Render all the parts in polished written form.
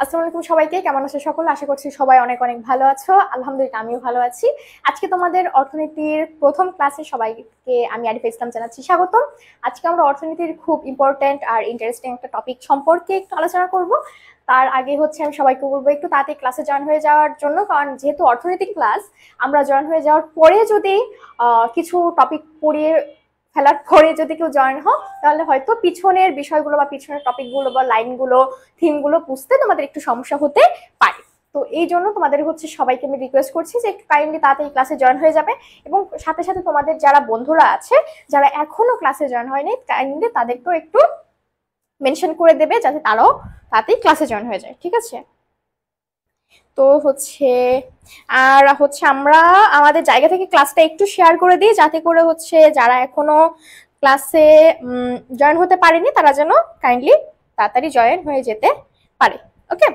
আসসালামু আলাইকুম সবাইকে, কেমন আছো সকল? আশা করছি সবাই অনেক অনেক ভালো আছো। আলহামদুলিল্লাহ আমিও ভালো আছি। আজকে তোমাদের অর্থনীতির প্রথম ক্লাসে সবাইকে আমি আরিফা ইসলাম জানাচ্ছি স্বাগতম। আজকে আমরা অর্থনীতির খুব ইম্পর্টেন্ট আর ইন্টারেস্টিং একটা টপিক সম্পর্কে একটু আলোচনা করব। তার আগে হচ্ছে আমি সবাইকে বলবো একটু তাড়াতাড়ি ক্লাসে জয়েন হয়ে যাওয়ার জন্য, কারণ যেহেতু অর্থনৈতিক ক্লাস, আমরা জয়েন হয়ে যাওয়ার পরে যদি কিছু টপিক পড়িয়ে ফেলার পরে যদি কেউ জয়েন হও, তাহলে হয়তো পিছনের বিষয়গুলো বা পিছনের টপিকগুলো বা লাইনগুলো থিমগুলো বুঝতে তোমাদের একটু সমস্যা হতে পারে। তো এই জন্য তোমাদের হচ্ছে সবাইকে আমি রিকোয়েস্ট করছি যে একটু কাইন্ডলি তাড়াতাড়ি ক্লাসে জয়েন হয়ে যাবে, এবং সাথে সাথে তোমাদের যারা বন্ধুরা আছে যারা এখনো ক্লাসে জয়েন হয়নি, কাইন্ডলি তাদেরকেও একটু মেনশন করে দেবে যাতে তারাও তাড়াতাড়ি ক্লাসে জয়েন হয়ে যায়। ঠিক আছে? তো হচ্ছে আর হচ্ছে আমরা আমাদের জায়গা থেকে ক্লাসটা একটু শেয়ার করে দিই, যাতে করে হচ্ছে যারা এখনো ক্লাসে জয়েন হতে পারেনি তারা যেন কাইন্ডলি তাড়াতাড়ি জয়েন হয়ে যেতে পারে। ওকে,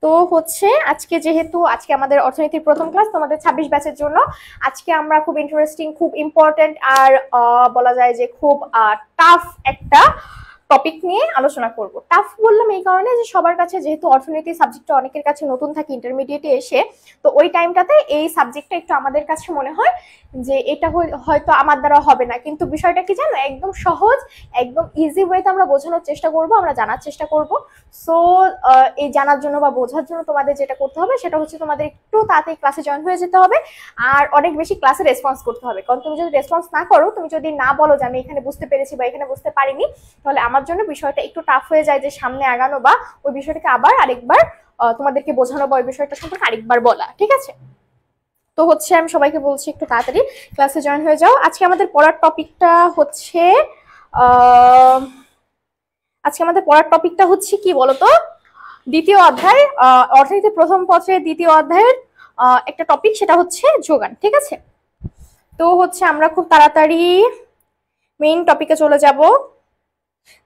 তো হচ্ছে আজকে আমাদের অর্থনীতির প্রথম ক্লাস তোমাদের 26 ব্যাচের জন্য। আজকে আমরা খুব ইন্টারেস্টিং, খুব ইম্পর্টেন্ট আর বলা যায় যে খুব টাফ একটা টপিক নিয়ে আলোচনা করব। টাফ বললাম এই কারণে যে সবার কাছে যেহেতু অর্থনীতি সাবজেক্টটা অনেকের কাছে নতুন থাকে ইন্টারমিডিয়েটে এসে, তো ওই টাইমটাতে এই সাবজেক্টটা একটু আমাদের কাছে মনে হয় যে এটা হয়তো আমার দ্বারা হবে না, কিন্তু বিষয়টা কি জানো, একদম সহজ, একদম ইজি ওয়েতে আমরা বোঝানোর চেষ্টা করব, আমরা জানার চেষ্টা করব। সো এই জানার জন্য বা বোঝার জন্য তোমাদের যেটা করতে হবে সেটা হচ্ছে তোমাদের একটু তাড়াতাড়ি ক্লাসে জয়েন হয়ে যেতে হবে, আর অনেক বেশি ক্লাসে রেসপন্স করতে হবে। কারণ তুমি যদি রেসপন্স না করো, তুমি যদি না বলো যে আমি এখানে বুঝতে পেরেছি বা এখানে বুঝতে পারিনি, তাহলে আমার জন্য বিষয়টা একটু টাফ হয়ে যায় যে সামনে আগানো বা ওই বিষয়টাকে আবার আরেকবার তোমাদেরকে বোঝানো বা ওই বিষয়টা সম্পর্কে আরেকবার বলা। ঠিক আছে? তো হচ্ছে আমি সবাইকে বলছি একটু তাড়াতাড়ি ক্লাসে জয়েন হয়ে যাও। আজকে আমাদের পড়ার টপিকটা হচ্ছে কি বলতো, দ্বিতীয় অধ্যায়, অর্থনীতির প্রথম পত্রের দ্বিতীয় অধ্যায়ের একটা টপিক, সেটা হচ্ছে যোগান। ঠিক আছে? তো হচ্ছে আমরা খুব তাড়াতাড়ি মেইন টপিকে চলে যাব।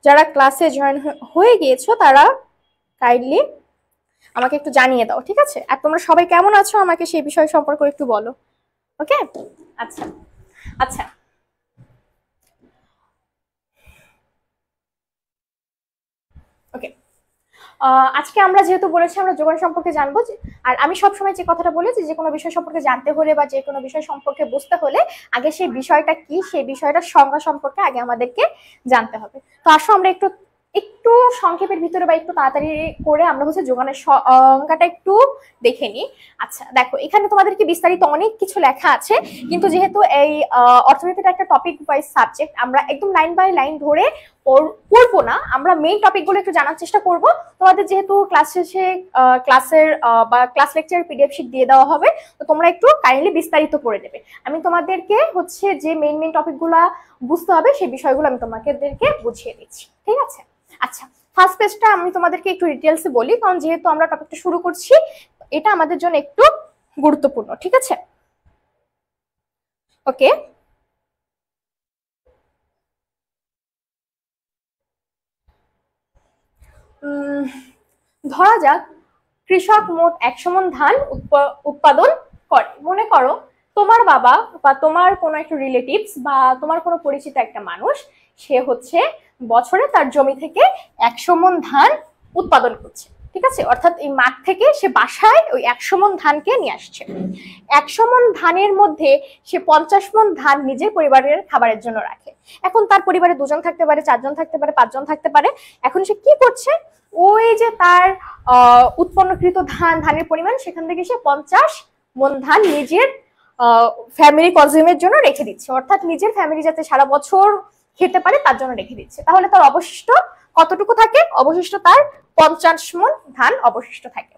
যারা ক্লাসে জয়েন হয়ে গিয়েছো তারা কাইন্ডলি আমাকে একটু জানিয়ে দাও। ঠিক আছে? আর তোমরা সবাই কেমন আছো আমাকে সেই বিষয় সম্পর্কে একটু বলো। ওকে, আচ্ছা আচ্ছা। ওকে, আজকে আমরা যেহেতু বলেছি আমরা যোগান সম্পর্কে জানবো, আর আমি সবসময় যে কথাটা বলেছি যে কোনো বিষয় সম্পর্কে জানতে হলে বা যে কোনো বিষয় সম্পর্কে বুঝতে হলে আগে সেই বিষয়টা কি, সেই বিষয়টার সংজ্ঞা সম্পর্কে আগে আমাদেরকে জানতে হবে। তো আসো আমরা একটু একটু সংক্ষেপের ভিতরে বা একটু তাড়াতাড়ি করে আমরা হচ্ছে যোগানের সংজ্ঞাটা একটু দেখে নিই। আচ্ছা দেখো, এখানে তোমাদেরকে বিস্তারিত অনেক কিছু লেখা আছে, কিন্তু যেহেতু এই অর্থনীতিটা একটা টপিক ওয়াইজ সাবজেক্ট, আমরা একদম লাইন বাই লাইন ধরে পড়বো না, আমরা মেইন টপিকগুলো একটু জানার চেষ্টা করব। তোমাদের যেহেতু ক্লাস শেষে ক্লাসের বা ক্লাস লেকচার পিডিএফ শিট দিয়ে দেওয়া হবে, তো তোমরা একটু কাইন্ডলি বিস্তারিত পড়ে নেবে। আমি তোমাদেরকে হচ্ছে যে মেইন টপিকগুলো বুঝতে হবে সেই বিষয়গুলো আমি তোমাদেরকে বুঝিয়ে দিচ্ছি। ঠিক আছে? আচ্ছা, ফার্স্ট পেজটা আমি তোমাদেরকে একটু ডিটেলসে বলি, কারণ যেহেতু আমরা টপিকটা শুরু করছি, এটা আমাদের জন্য একটু গুরুত্বপূর্ণ। ঠিক আছে? ওকে, ধরা যাক কৃষক মোট 100 মণ ধান উৎপাদন করে। মনে করো তোমার বাবা বা তোমার কোনো একটা রিলেটিভস বা তোমার কোনো পরিচিত একটা মানুষ, সে হচ্ছে বছরে তার জমি থেকে 100 মণ ধান উৎপাদন করছে। ঠিক আছে? অর্থাৎ এই মাঠ থেকে সে বাসায় ওই 100 মণ ধানকে নিয়ে আসছে। 100 মণ ধানের মধ্যে সে 50 মণ ধান নিজের পরিবারের খাবারের জন্য রাখে। এখন তার পরিবারে 2 জন থাকতে পারে, 4 জন থাকতে পারে, 5 জন থাকতে পারে। এখন সে কি করছে, ওই যে তার উৎপন্নকৃত ধানের পরিমাণ, সেখান থেকে সে 50 মণ ধান নিজের ফ্যামিলি কনজিউমের জন্য রেখে দিচ্ছে, অর্থাৎ নিজের ফ্যামিলি যাতে সারা বছর খেতে পারে তার জন্য রেখে দিচ্ছে। তাহলে তার অবশিষ্ট কতটুকু থাকে? অবশিষ্ট তার 50 মণ ধান অবশিষ্ট থাকে।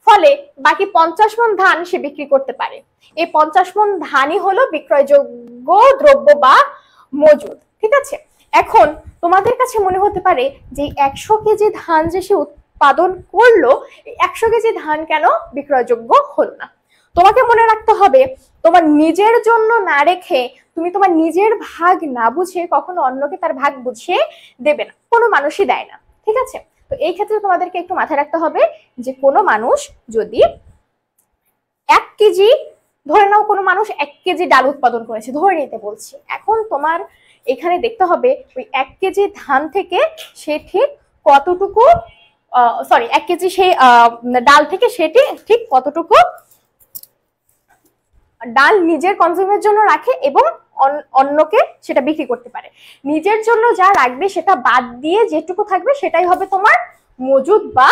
ফলে বাকি 50 মণ ধান সে বিক্রি করতে পারে। এই 50 মণ ধানই হলো বিক্রয়যোগ্য দ্রব্য বা মজুদ। ঠিক আছে? এখন তোমাদের কাছে মনে হতে পারে যে 100 কেজি ধান যে সে উৎপাদন করলো, 100 কেজি ধান কেন বিক্রয়যোগ্য হলো না? তোমাকে মনে রাখতে হবে, তোমার নিজের জন্য না রেখে, তুমি তোমার নিজের ভাগ না বুঝে কখনো অন্যকে তার ভাগ বুঝিয়ে দেবে না, কোনো মানুষই দেয় না। ঠিক আছে? তো এই ক্ষেত্রে তোমাদেরকে একটু মাথায় রাখতে হবে যে কোনো মানুষ যদি 1 কেজি, ধরে নাও কোনো মানুষ 1 কেজি ডাল উৎপাদন করেছে, ধরে নিতে বলছি, এখন তোমার এখানে দেখতে হবে ওই 1 কেজি ধান থেকে সে ঠিক কতটুকু সরি 1 কেজি সেই ডাল থেকে সেটি ঠিক কতটুকু ডাল নিজের কনজিউমের জন্য রাখে এবং অন্যকে সেটা বিক্রি করতে পারে। নিজের জন্য যা রাখবে সেটা বাদ দিয়ে যেটুকু থাকবে সেটাই হবে তোমার মজুদ বা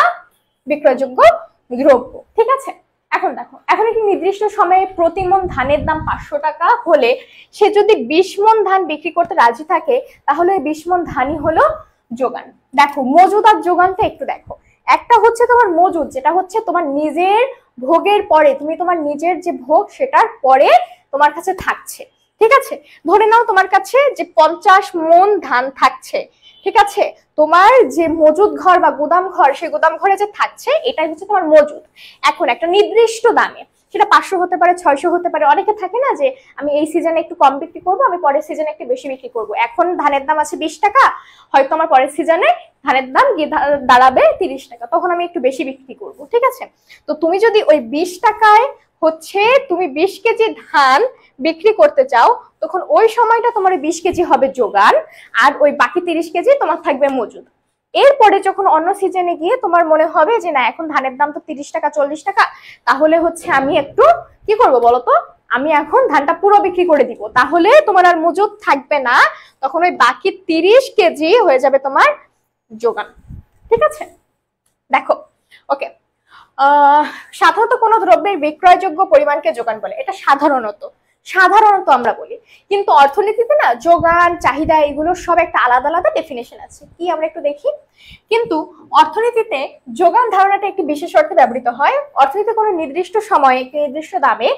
বিক্রয়যোগ্য দ্রব্য। ঠিক আছে, এখন দেখো, এখন একটি নির্দিষ্ট সময়ে প্রতি মণ ধানের দাম 500 টাকা হলে সে যদি 20 মণ ধান বিক্রি করতে রাজি থাকে তাহলে 20 মণ ধানই হলো যোগান। দেখো মজুদ আর যোগানটা একটু দেখো, একটা হচ্ছে তোমার মজুদ, যেটা হচ্ছে তোমার নিজের ভোগের পরে, তুমি তোমার নিজের যে ভোগ সেটার পরে তোমার কাছে থাকছে। ঠিক আছে, ধরে নাও তোমার কাছে যে 50 মণ ধান থাকছে, ঠিক আছে, তোমার যে মজুদ ঘর বা গুদাম ঘর, সেই গুদাম ঘরে যে থাকছে এটাই হচ্ছে তোমার মজুদ। এখন একটা নির্দিষ্ট দামে, সেটা 500 হতে পারে, 600 হতে পারে, অনেকে থাকে না যে আমি এই সিজনে একটু কম বিক্রি করবো, আমি পরের সিজনে একটু বেশি বিক্রি করবো। এখন ধানের দাম আছে 20 টাকা, হয়তো আমার পরের সিজনে ধানের দাম গিয়ে দাঁড়াবে 30 টাকা, তখন আমি একটু বেশি বিক্রি করবো। ঠিক আছে, তো তুমি যদি ওই 20 টাকায় হচ্ছে তুমি 20 কেজি ধান বিক্রি করতে চাও, তখন ওই সময়টা তোমার 20 কেজি হবে যোগান, আর ওই বাকি 30 কেজি তোমার থাকবে মজুদ। এরপরে যখন অন্য সিজনে গিয়ে তোমার মনে হবে যে না এখন ধানের দাম তো 30 টাকা 40 টাকা, তাহলে হচ্ছে আমি একটু কি করব বলতো, আমি এখন ধানটা পুরো বিক্রি করে দিব, তাহলে তোমার আর মজুদ থাকবে না, তখন ওই বাকি 30 কেজি হয়ে যাবে তোমার যোগান। ঠিক আছে, দেখো ওকে, সাধারণত কোনো দ্রব্যের বিক্রয়যোগ্য পরিমাণকে যোগান বলে, এটা সাধারণত আমরা বলি, কিন্তু অর্থনীতিতে না যোগান চাহিদা এগুলো সব একটা আলাদা আলাদা ডেফিনেশন আছে। কি আমরা একটু দেখি, কিন্তু অর্থনীতিতে যোগান ধারণাটা একটি বিশেষ অর্থে ব্যবহৃত হয়। অর্থনীতিতে কোনো নির্দিষ্ট সময়ে একটি নির্দিষ্ট দামে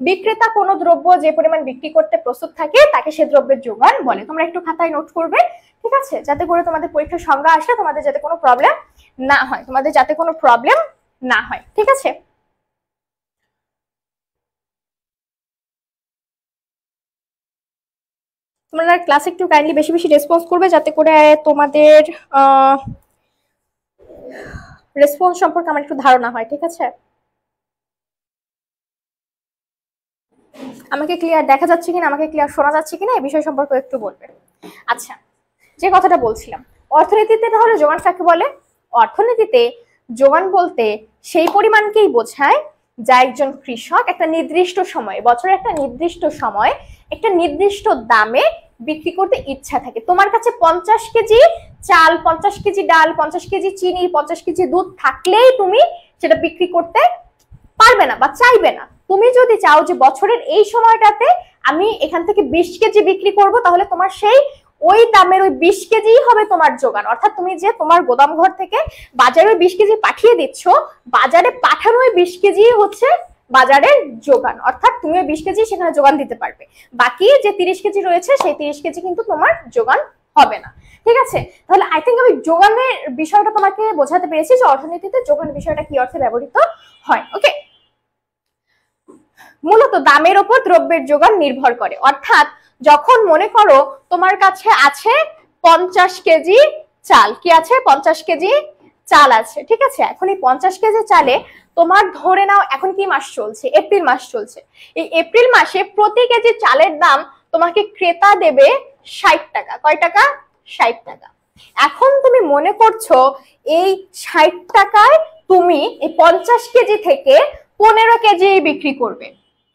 বিক্রেতা কোনো দ্রব্য যে পরিমাণ বিক্রি করতে প্রস্তুত থাকে তাকে সে দ্রব্যের যোগান বলে। তোমরা একটু খাতায় নোট করবে, ঠিক আছে, যাতে করে তোমাদের পরীক্ষার সংজ্ঞা আসে তোমাদের যাতে কোনো প্রবলেম না হয়, ঠিক আছে। তোমরা ক্লাসে একটু কাইন্ডলি বেশি বেশি রেসপন্স করবে, যাতে করে তোমাদের রেসপন্স সম্পর্কে আমার একটু ধারণা হয়। ঠিক আছে, আমাকে ক্লিয়ার দেখা যাচ্ছে কিনা, আমাকে ক্লিয়ার শোনা যাচ্ছে কিনা এই বিষয় সম্পর্কে একটু বলবে। আচ্ছা, যে কথাটা বলছিলাম, অর্থনীতিতে তাহলে যোগান কাকে বলে? অর্থনীতিতে যোগান বলতে সেই পরিমাণকেই বোঝায় যা একজন কৃষক একটা নির্দিষ্ট সময়ে, বছরের একটা নির্দিষ্ট সময় একটা নির্দিষ্ট দামে বিক্রি করতে ইচ্ছা থাকে। তোমার কাছে 50 কেজি চাল, 50 কেজি ডাল, 50 কেজি চিনি, 50 কেজি দুধ থাকলেই তুমি সেটা বিক্রি করতে পারবে না বা চাইবে না। তুমি যদি চাও যে বছরের এই সময়টাতে আমি এখান থেকে 20 কেজি বিক্রি করব, তাহলে তোমার সেই ওই দামের ওই 20 কেজি হবে তোমার যোগান। অর্থাৎ তুমি যে তোমার গোদাম ঘর থেকে বাজারে 20 কেজি পাঠিয়ে দিচ্ছ, বাজারে পাঠানো ওই 20 কেজি হচ্ছে বাজারের যোগান, অর্থাৎ তুমি ওই 20 কেজি সেখানে যোগান দিতে পারবে। বাকি যে 30 কেজি রয়েছে সেই 30 কেজি কিন্তু তোমার যোগান হবে না। ঠিক আছে, তাহলে আই থিঙ্ক আমি যোগানের বিষয়টা তোমাকে বোঝাতে পেরেছি যে অর্থনীতিতে যোগান বিষয়টা কি অর্থে ব্যবহৃত হয়। ওকে, মূলত দামের উপর দ্রব্যের যোগান নির্ভর করে। অর্থাৎ যখন মনে করো তোমার কাছে আছে 50 কেজি চাল, কি আছে 50 কেজি চাল আছে, ঠিক আছে, এখন এই 50 কেজি চালে তোমার ধরে নাও এখন কি মাস চলছে, এপ্রিল মাস চলছে, এই এপ্রিল মাসে প্রতি কেজি চালের দাম তোমাকে ক্রেতা দেবে 60 টাকা। কয় টাকা? 60 টাকা। এখন তুমি মনে করছো এই 60 টাকায় তুমি এই 50 কেজি থেকে 15 কেজি বিক্রি করবে,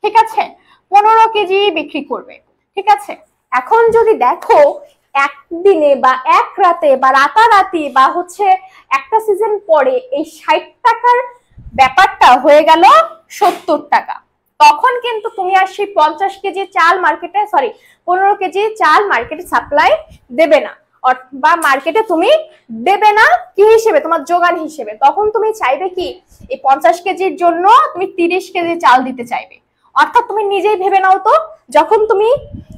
ঠিক আছে, 15 কেজি বিক্রি করবে, ঠিক আছে। এখন যদি দেখো একদিনে বা এক রাতে বা রাতারাতি বা হচ্ছে একটা সিজন পরে এই 60 টাকার ব্যাপারটা হয়ে গেল 70 টাকা, তখন কিন্তু তুমি আর সেই 50 কেজি চাল মার্কেটে 15 কেজি চাল মার্কেটে সাপ্লাই দেবে না, বা মার্কেটে তুমি দেবে না কি হিসেবে, তোমার যোগান হিসেবে। তখন তুমি চাইবে কি এই 50 কেজির জন্য তুমি 30 কেজি চাল দিতে চাইবে। অর্থাৎ তুমি নিজেই ভেবে নাও তো, যখন তুমি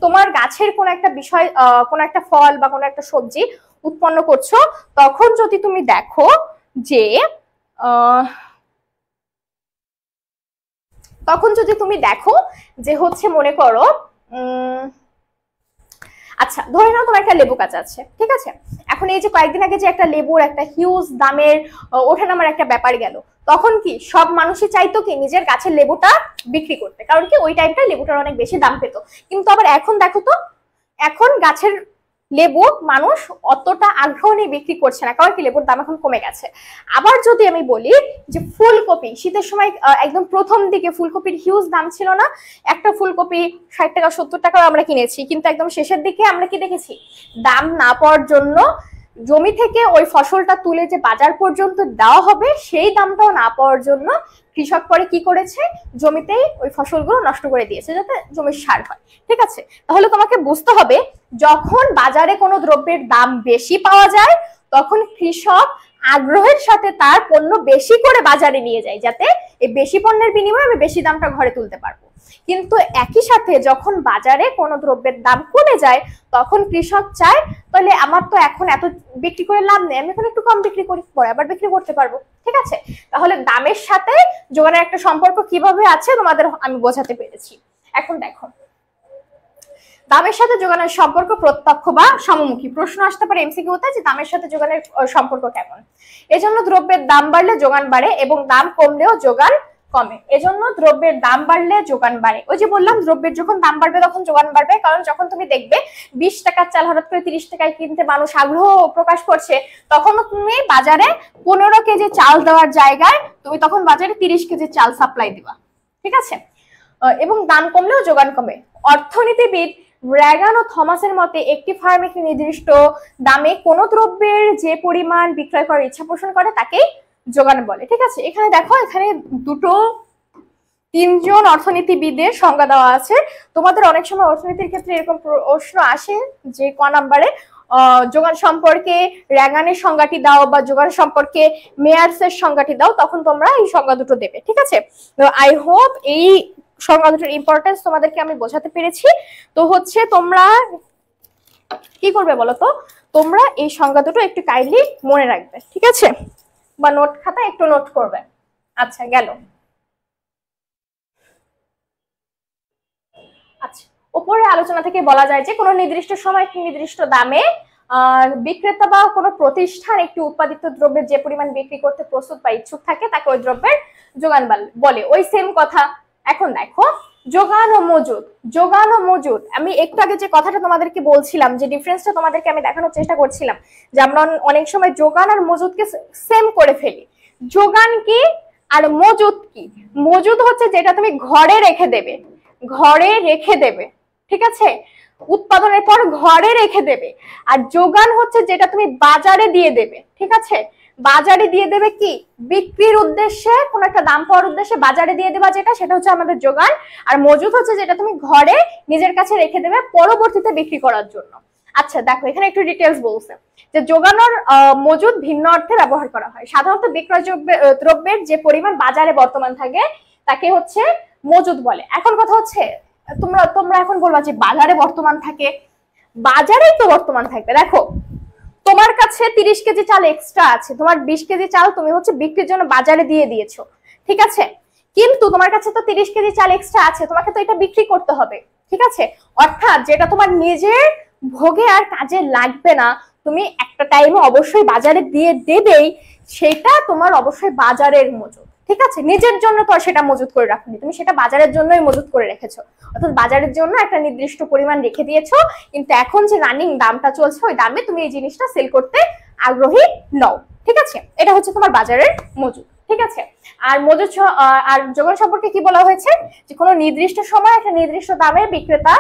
তোমার গাছের কোন একটা বিষয়, কোন একটা ফল বা কোন একটা সবজি উৎপন্ন করছো, তখন যদি তুমি দেখো যে হচ্ছে মনে করো আচ্ছা ধরে নাও তোমার একটা লেবু গাছ আছে, ঠিক আছে, এখন এই যে কয়েকদিন আগে যে একটা লেবুর একটা হিউজ দামের ওঠানামার একটা ব্যাপার গেল, তখন কি সব মানুষই চাইতো কি নিজের গাছের লেবুটা বিক্রি করতে, কারণ কি ওই টাইমটা লেবুটার অনেক বেশি দাম পেত। কিন্তু আবার এখন দেখো তো, এখন গাছের লেবু মানুষ অতটা আগ্রহ নিয়ে বিক্রি করছে না, কারণ কি লেবুর দাম এখন কমে গেছে। আবার যদি আমি বলি যে ফুলকপি, শীতের সময় একদম প্রথম দিকে ফুলকপির হিউজ দাম ছিল না, একটা ফুলকপি 60 টাকা 70 টাকাও আমরা কিনেছি, কিন্তু একদম শেষের দিকে আমরা কি দেখেছি, দাম না পাওয়ার জন্য জমি থেকে ওই ফসলটা তুলে যে বাজার পর্যন্ত দেওয়া হবে সেই দামটাও না পাওয়ার জন্য কৃষক পরে কি করেছে, জমিতেই ওই ফসলগুলো নষ্ট করে দিয়েছে যাতে জমির সার হয়। ঠিক আছে, তাহলে তোমাকে বুঝতে হবে যখন বাজারে কোনো দ্রব্যের দাম বেশি পাওয়া যায় তখন কৃষক আগ্রহের সাথে তার পণ্য বেশি করে বাজারে নিয়ে যায় যাতে এই বেশি পণ্যের বিনিময়ে আমি বেশি দামটা ঘরে তুলতে পারবো। কিন্তু একই সাথে যখন বাজারে কোনো দ্রব্যের দাম কমে যায় তখন কৃষক চায় তাহলে আমার তো এখন এত বিক্রি করে লাভ নেই, আমি এখন একটু কম বিক্রি করি, পরে আবার বিক্রি করতে পারবো। ঠিক আছে, তাহলে দামের সাথে যোগানের একটা সম্পর্ক কিভাবে আছে তোমাদের আমি বোঝাতে পেরেছি। এখন দেখো, দামের সাথে যোগানের সম্পর্ক প্রত্যক্ষ বা সমমুখী। প্রশ্ন আসতে পারে এমসিকিউতে যে দামের সাথে যোগানের সম্পর্ক কেমন। এজন্য দ্রব্যের দাম বাড়লে যোগান বাড়ে এবং দাম কমলেও যোগান কমে। এজন্য দ্রব্যের দাম বাড়লে যোগান বাড়ে। ওই যে বললাম দ্রব্যের যখন দাম বাড়বে তখন যোগান বাড়বে, কারণ যখন তুমি দেখবে 20 টাকার চাল হঠাৎ করে 30 টাকায় কিনতে মানুষ আগ্রহ প্রকাশ করছে, তখন তুমি বাজারে 15 কেজি চাল দেওয়ার জায়গায় তুমি তখন বাজারে 30 কেজি চাল সাপ্লাই দিবা। ঠিক আছে, এবং দাম কমলেও যোগান কমে। অর্থনীতিবিদ র্যাগান ও থমাসের মতে একটি ফার্ম একটি নির্দিষ্ট দামে কোনো দ্রব্যের যে পরিমাণ বিক্রয় করার ইচ্ছা পোষণ করে তাকেই যোগান বলে। ঠিক আছে, এখানে দেখো এখানে তিনজন অর্থনীতিবিদের সংজ্ঞা দেওয়া আছে। তোমাদের অনেক সময় অর্থনীতির ক্ষেত্রে এরকম প্রশ্ন আসে যে ক নাম্বারে যোগান সম্পর্কে র্যাগানের সংজ্ঞাটি দাও বা যোগান সম্পর্কে মেয়ার্সের সংজ্ঞাটি দাও, তখন তোমরা এই সংজ্ঞা দুটো দেবে। ঠিক আছে, তো আই হোপ এই সংজ্ঞা দুটোর ইম্পর্টেন্স তোমাদেরকে আমি বোঝাতে পেরেছি। তো হচ্ছে তোমরা কি করবে বলো তো, তোমরা এই সংজ্ঞা দুটো একটু কাইন্ডলি মনে রাখবে। ঠিক আছে, বা নোট খাতা একটু নোট করবে। আচ্ছা গেল। আচ্ছা, উপরে আলোচনা থেকে বলা যায় যে কোনো নির্দিষ্ট সময় একটি নির্দিষ্ট দামে বিক্রেতা বা কোনো প্রতিষ্ঠান একটি উৎপাদিত দ্রব্যের যে পরিমাণ বিক্রি করতে প্রস্তুত বা ইচ্ছুক থাকে তাকে ওই দ্রব্যের যোগান বলে। ওই সেম কথা। এখন দেখো যোগান ও মজুদ, যোগান ও মজুদ, আমি একটু আগে যে কথাটা তোমাদেরকে বলছিলাম, যে ডিফারেন্সটা তোমাদেরকে আমি দেখানোর চেষ্টা করছিলাম, যে আমরা অনেক সময় যোগান আর মজুদকে সেম করে ফেলি। যোগান কি আর মজুদ কি? মজুদ হচ্ছে যেটা তুমি ঘরে রেখে দেবে, ঘরে রেখে দেবে। ঠিক আছে, উৎপাদনের পর ঘরে রেখে দেবে। আর যোগান হচ্ছে যেটা তুমি বাজারে দিয়ে দেবে। ঠিক আছে, বাজারে দিয়ে দেবে কি বিক্রির উদ্দেশ্যে, কোন একটা দাম পাওয়ার উদ্দেশ্যে বাজারে দিয়ে দেবা যেটা, সেটা হচ্ছে আমাদের যোগান। আর মজুদ হচ্ছে যেটা তুমি ঘরে নিজের কাছে রেখে দেবে পরবর্তীতে বিক্রি করার জন্য। আচ্ছা দেখো এখানে একটু ডিটেলস বলছে যে যোগানোর মজুদ ভিন্ন অর্থে ব্যবহার করা হয়। সাধারণত বিক্রয় দ্রব্যের যে পরিমাণ বাজারে বর্তমান থাকে তাকে হচ্ছে মজুদ বলে। এখন কথা হচ্ছে তোমরা এখন বলবা যে বাজারে বর্তমান থাকে, বাজারেই তো বর্তমান থাকবে। দেখো তোমার কাছে 30 কেজি চাল এক্সট্রা আছে, তোমার 20 কেজি চাল তুমি হচ্ছে বিক্রির জন্য বাজারে দিয়ে দিয়েছো। ঠিক আছে, কিন্তু তোমার কাছে তো 30 কেজি চাল এক্সট্রা আছে, তোমাকে তো এটা বিক্রি করতে হবে। ঠিক আছে, অর্থাৎ যেটা তোমার নিজের ভোগে আর কাজে লাগবে না, তুমি একটা টাইমে অবশ্যই বাজারে দিয়ে দেবেই, সেটা তোমার অবশ্যই বাজারের মজুদ। ঠিক আছে, নিজের জন্য তো সেটা মজুদ করে রাখনি, তুমি সেটা বাজারের জন্যই মজুদ করে রেখেছো। অর্থাৎ বাজারের জন্য একটা নির্দিষ্ট পরিমাণ রেখে দিয়েছো, কিন্তু এখন যে রানিং দামটা চলছে ওই দামে তুমি এই জিনিসটা সেল করতে আগ্রহী নও। ঠিক আছে, এটা হচ্ছে তোমার বাজারের মজুদ। ঠিক আছে, আর মজুদ আর যোগান সম্পর্কে কি বলা হয়েছে, যে কোনো নির্দিষ্ট সময় একটা নির্দিষ্ট দামে বিক্রেতা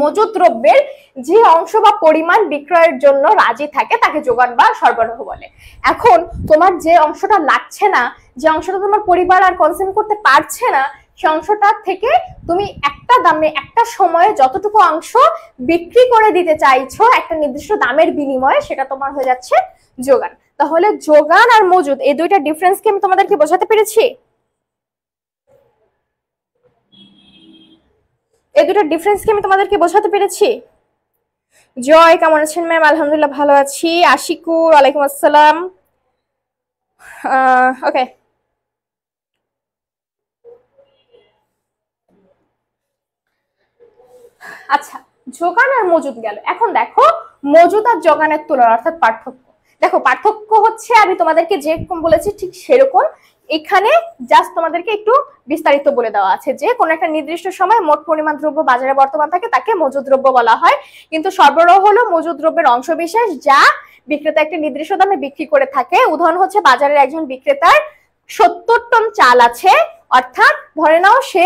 মজুদ দ্রব্যের যে অংশ বা পরিমাণ বিক্রয়ের জন্য রাজি থাকে তাকে যোগান বা সরবরাহ বলে। এখন তোমার যে অংশটা লাগছে না, যে অংশটা তোমার পরিবার আর কনজিউম করতে পারছে না, সেই অংশটা থেকে তুমি একটা দামে একটা সময়ে যতটুকু অংশ বিক্রি করে দিতে চাইছো একটা নির্দিষ্ট দামের বিনিময়ে, সেটা তোমার হয়ে যাচ্ছে যোগান। তাহলে যোগান আর মজুদ এই দুইটা ডিফারেন্স কি আমি তোমাদেরকে বোঝাতে পেরেছি? এই দুটো ডিফারেন্স কি আমি তোমাদেরকে বোঝাতে পেরেছি? জয় কেমন আছেন ম্যাম? আলহামদুলিল্লাহ ভালো আছি। আশিকুর ওয়ালাইকুম আসসালাম। ওকে, আচ্ছা যোগান আর মজুদ গেল। এখন দেখো মজুদ আর যোগানের তুলনা অর্থাৎ পার্থক্য। দেখো পার্থক্য হচ্ছে আমি তোমাদেরকে যেরকম বলেছি ঠিক সেরকম, এখানে জাস্ট তোমাদেরকে একটু বিস্তারিত বলে দেওয়া আছে যে কোন একটা নির্দিষ্ট সময় মোট পরিমাণ দ্রব্য বাজারে বর্তমান থাকে তাকে মজুদ দ্রব্য বলা হয়। কিন্তু সরবরাহ হলো মজুদ দ্রব্যের অংশবিশেষ যা বিক্রেতা একটি নির্দিষ্ট দামে বিক্রি করে থাকে। উদাহরণ হচ্ছে বাজারের একজন বিক্রেতার 70 টন চাল আছে, অর্থাৎ ধরে নাও সে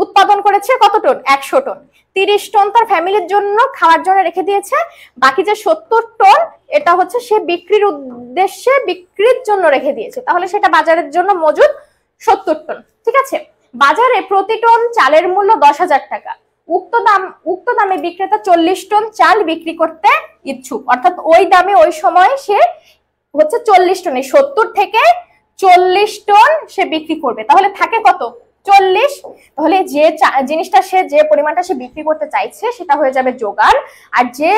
উৎপাদন করেছে কত টন, 100 টন। 30 টন তার ফ্যামিলির জন্য খাওয়ার জন্য রেখে দিয়েছে, বাকি যে 70 টন এটা হচ্ছে সে বিক্রির উদ্দেশ্যে বিক্রির জন্য রেখে দিয়েছে, তাহলে সেটা বাজারের জন্য মজুদ 70 টন। ঠিক আছে, বাজারে প্রতি টন চালের মূল্য 10,000 টাকা। উক্ত দামে বিক্রেতা 40 টন চাল বিক্রি করতে ইচ্ছুক, অর্থাৎ ওই দামে ওই সময় সে হচ্ছে 40 টনে 70 থেকে 40 টন সে বিক্রি করবে, তাহলে থাকে কত, 40। তাহলে যে জিনিসটা সে যে পরিমাণটা সে বিক্রি করতে চাইছে সেটা হয়ে যাবে যোগান, আর যে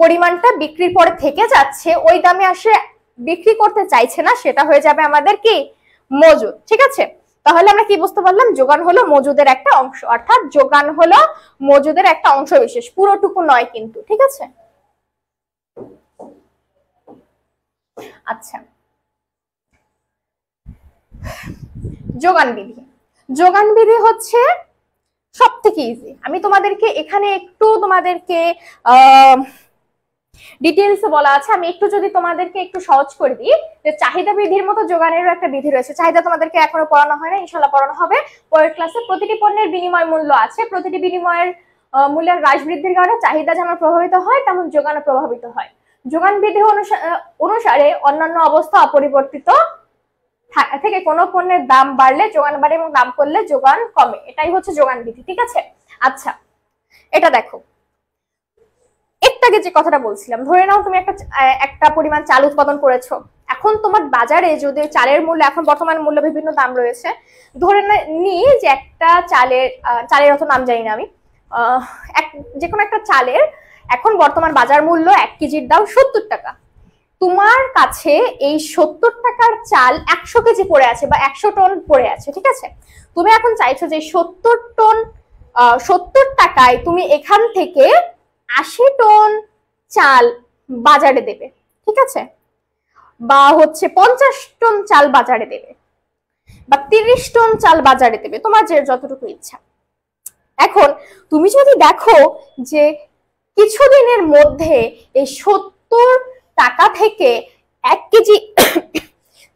পরিমাণটা বিক্রির পরে থেকে যাচ্ছে ওই দামে আসে বিক্রি করতে চাইছে না সেটা হয়ে যাবে আমাদের কি, মজুদ। ঠিক আছে, তাহলে আমরা কি বুঝতে পারলাম, যোগান হলো মজুদের একটা অংশ, অর্থাৎ যোগান হলো মজুদের একটা অংশ বিশেষ, পুরোটুকু নয় কিন্তু। ঠিক আছে, আচ্ছা, যোগান বিধি। যোগান বিধি হচ্ছে সব থেকে ইজি। আমি তোমাদেরকে এখানে একটু তোমাদেরকে ডিটেইলস বলা আছে, আমি একটু যদি তোমাদেরকে একটু সহজ করে দিই যে চাহিদা বিধির মতো যোগানেরও একটা বিধি রয়েছে। চাহিদা তোমাদেরকে এখনো পড়ানো হয় না, ইনশাআল্লাহ পড়ানো হবে পরের ক্লাসে। প্রতিটি পণ্যের বিনিময় মূল্য আছে, প্রতিটি বিনিময়ের মূল্যের হ্রাস বৃদ্ধির কারণে চাহিদা যেমন প্রভাবিত হয় তেমন যোগানও প্রভাবিত হয়। যোগান বিধি অনুসারে অন্যান্য অবস্থা অপরিবর্তিত থেকে কোনো পণ্যের দাম বাড়লে যোগান বাড়ে এবং দাম কমলে যোগান কমে, এটাই হচ্ছে যোগান বিধি। ঠিক আছে, আচ্ছা এটা দেখো, একটু আগে যে কথাটা বলছিলাম, ধরে নাও তুমি একটা পরিমাণ চাল উৎপাদন করেছো, এখন তোমার বাজারে যদি চালের মূল্য, এখন বর্তমান মূল্য বিভিন্ন দাম রয়েছে, ধরে নি যে একটা চালের অত নাম জানি না আমি, যে কোনো একটা চালের এখন বর্তমান বাজার মূল্য 1 কেজির দাম 70 টাকা। তোমার কাছে এই 70 টাকার চাল 100 কেজি পড়ে আছে বা 100 টন পড়ে আছে। ঠিক আছে, তুমি এখন চাইছো যে 70 টাকায় তুমি এখান থেকে 80 টন চাল বাজারে দেবে। ঠিক আছে, বা হচ্ছে 50 টন চাল বাজারে দেবে বা 30 টন চাল বাজারে দেবে, তোমার যে যতটুকু ইচ্ছা। এখন তুমি যদি দেখো যে কিছুদিনের মধ্যে এই 70 টাকা থেকে 1 কেজি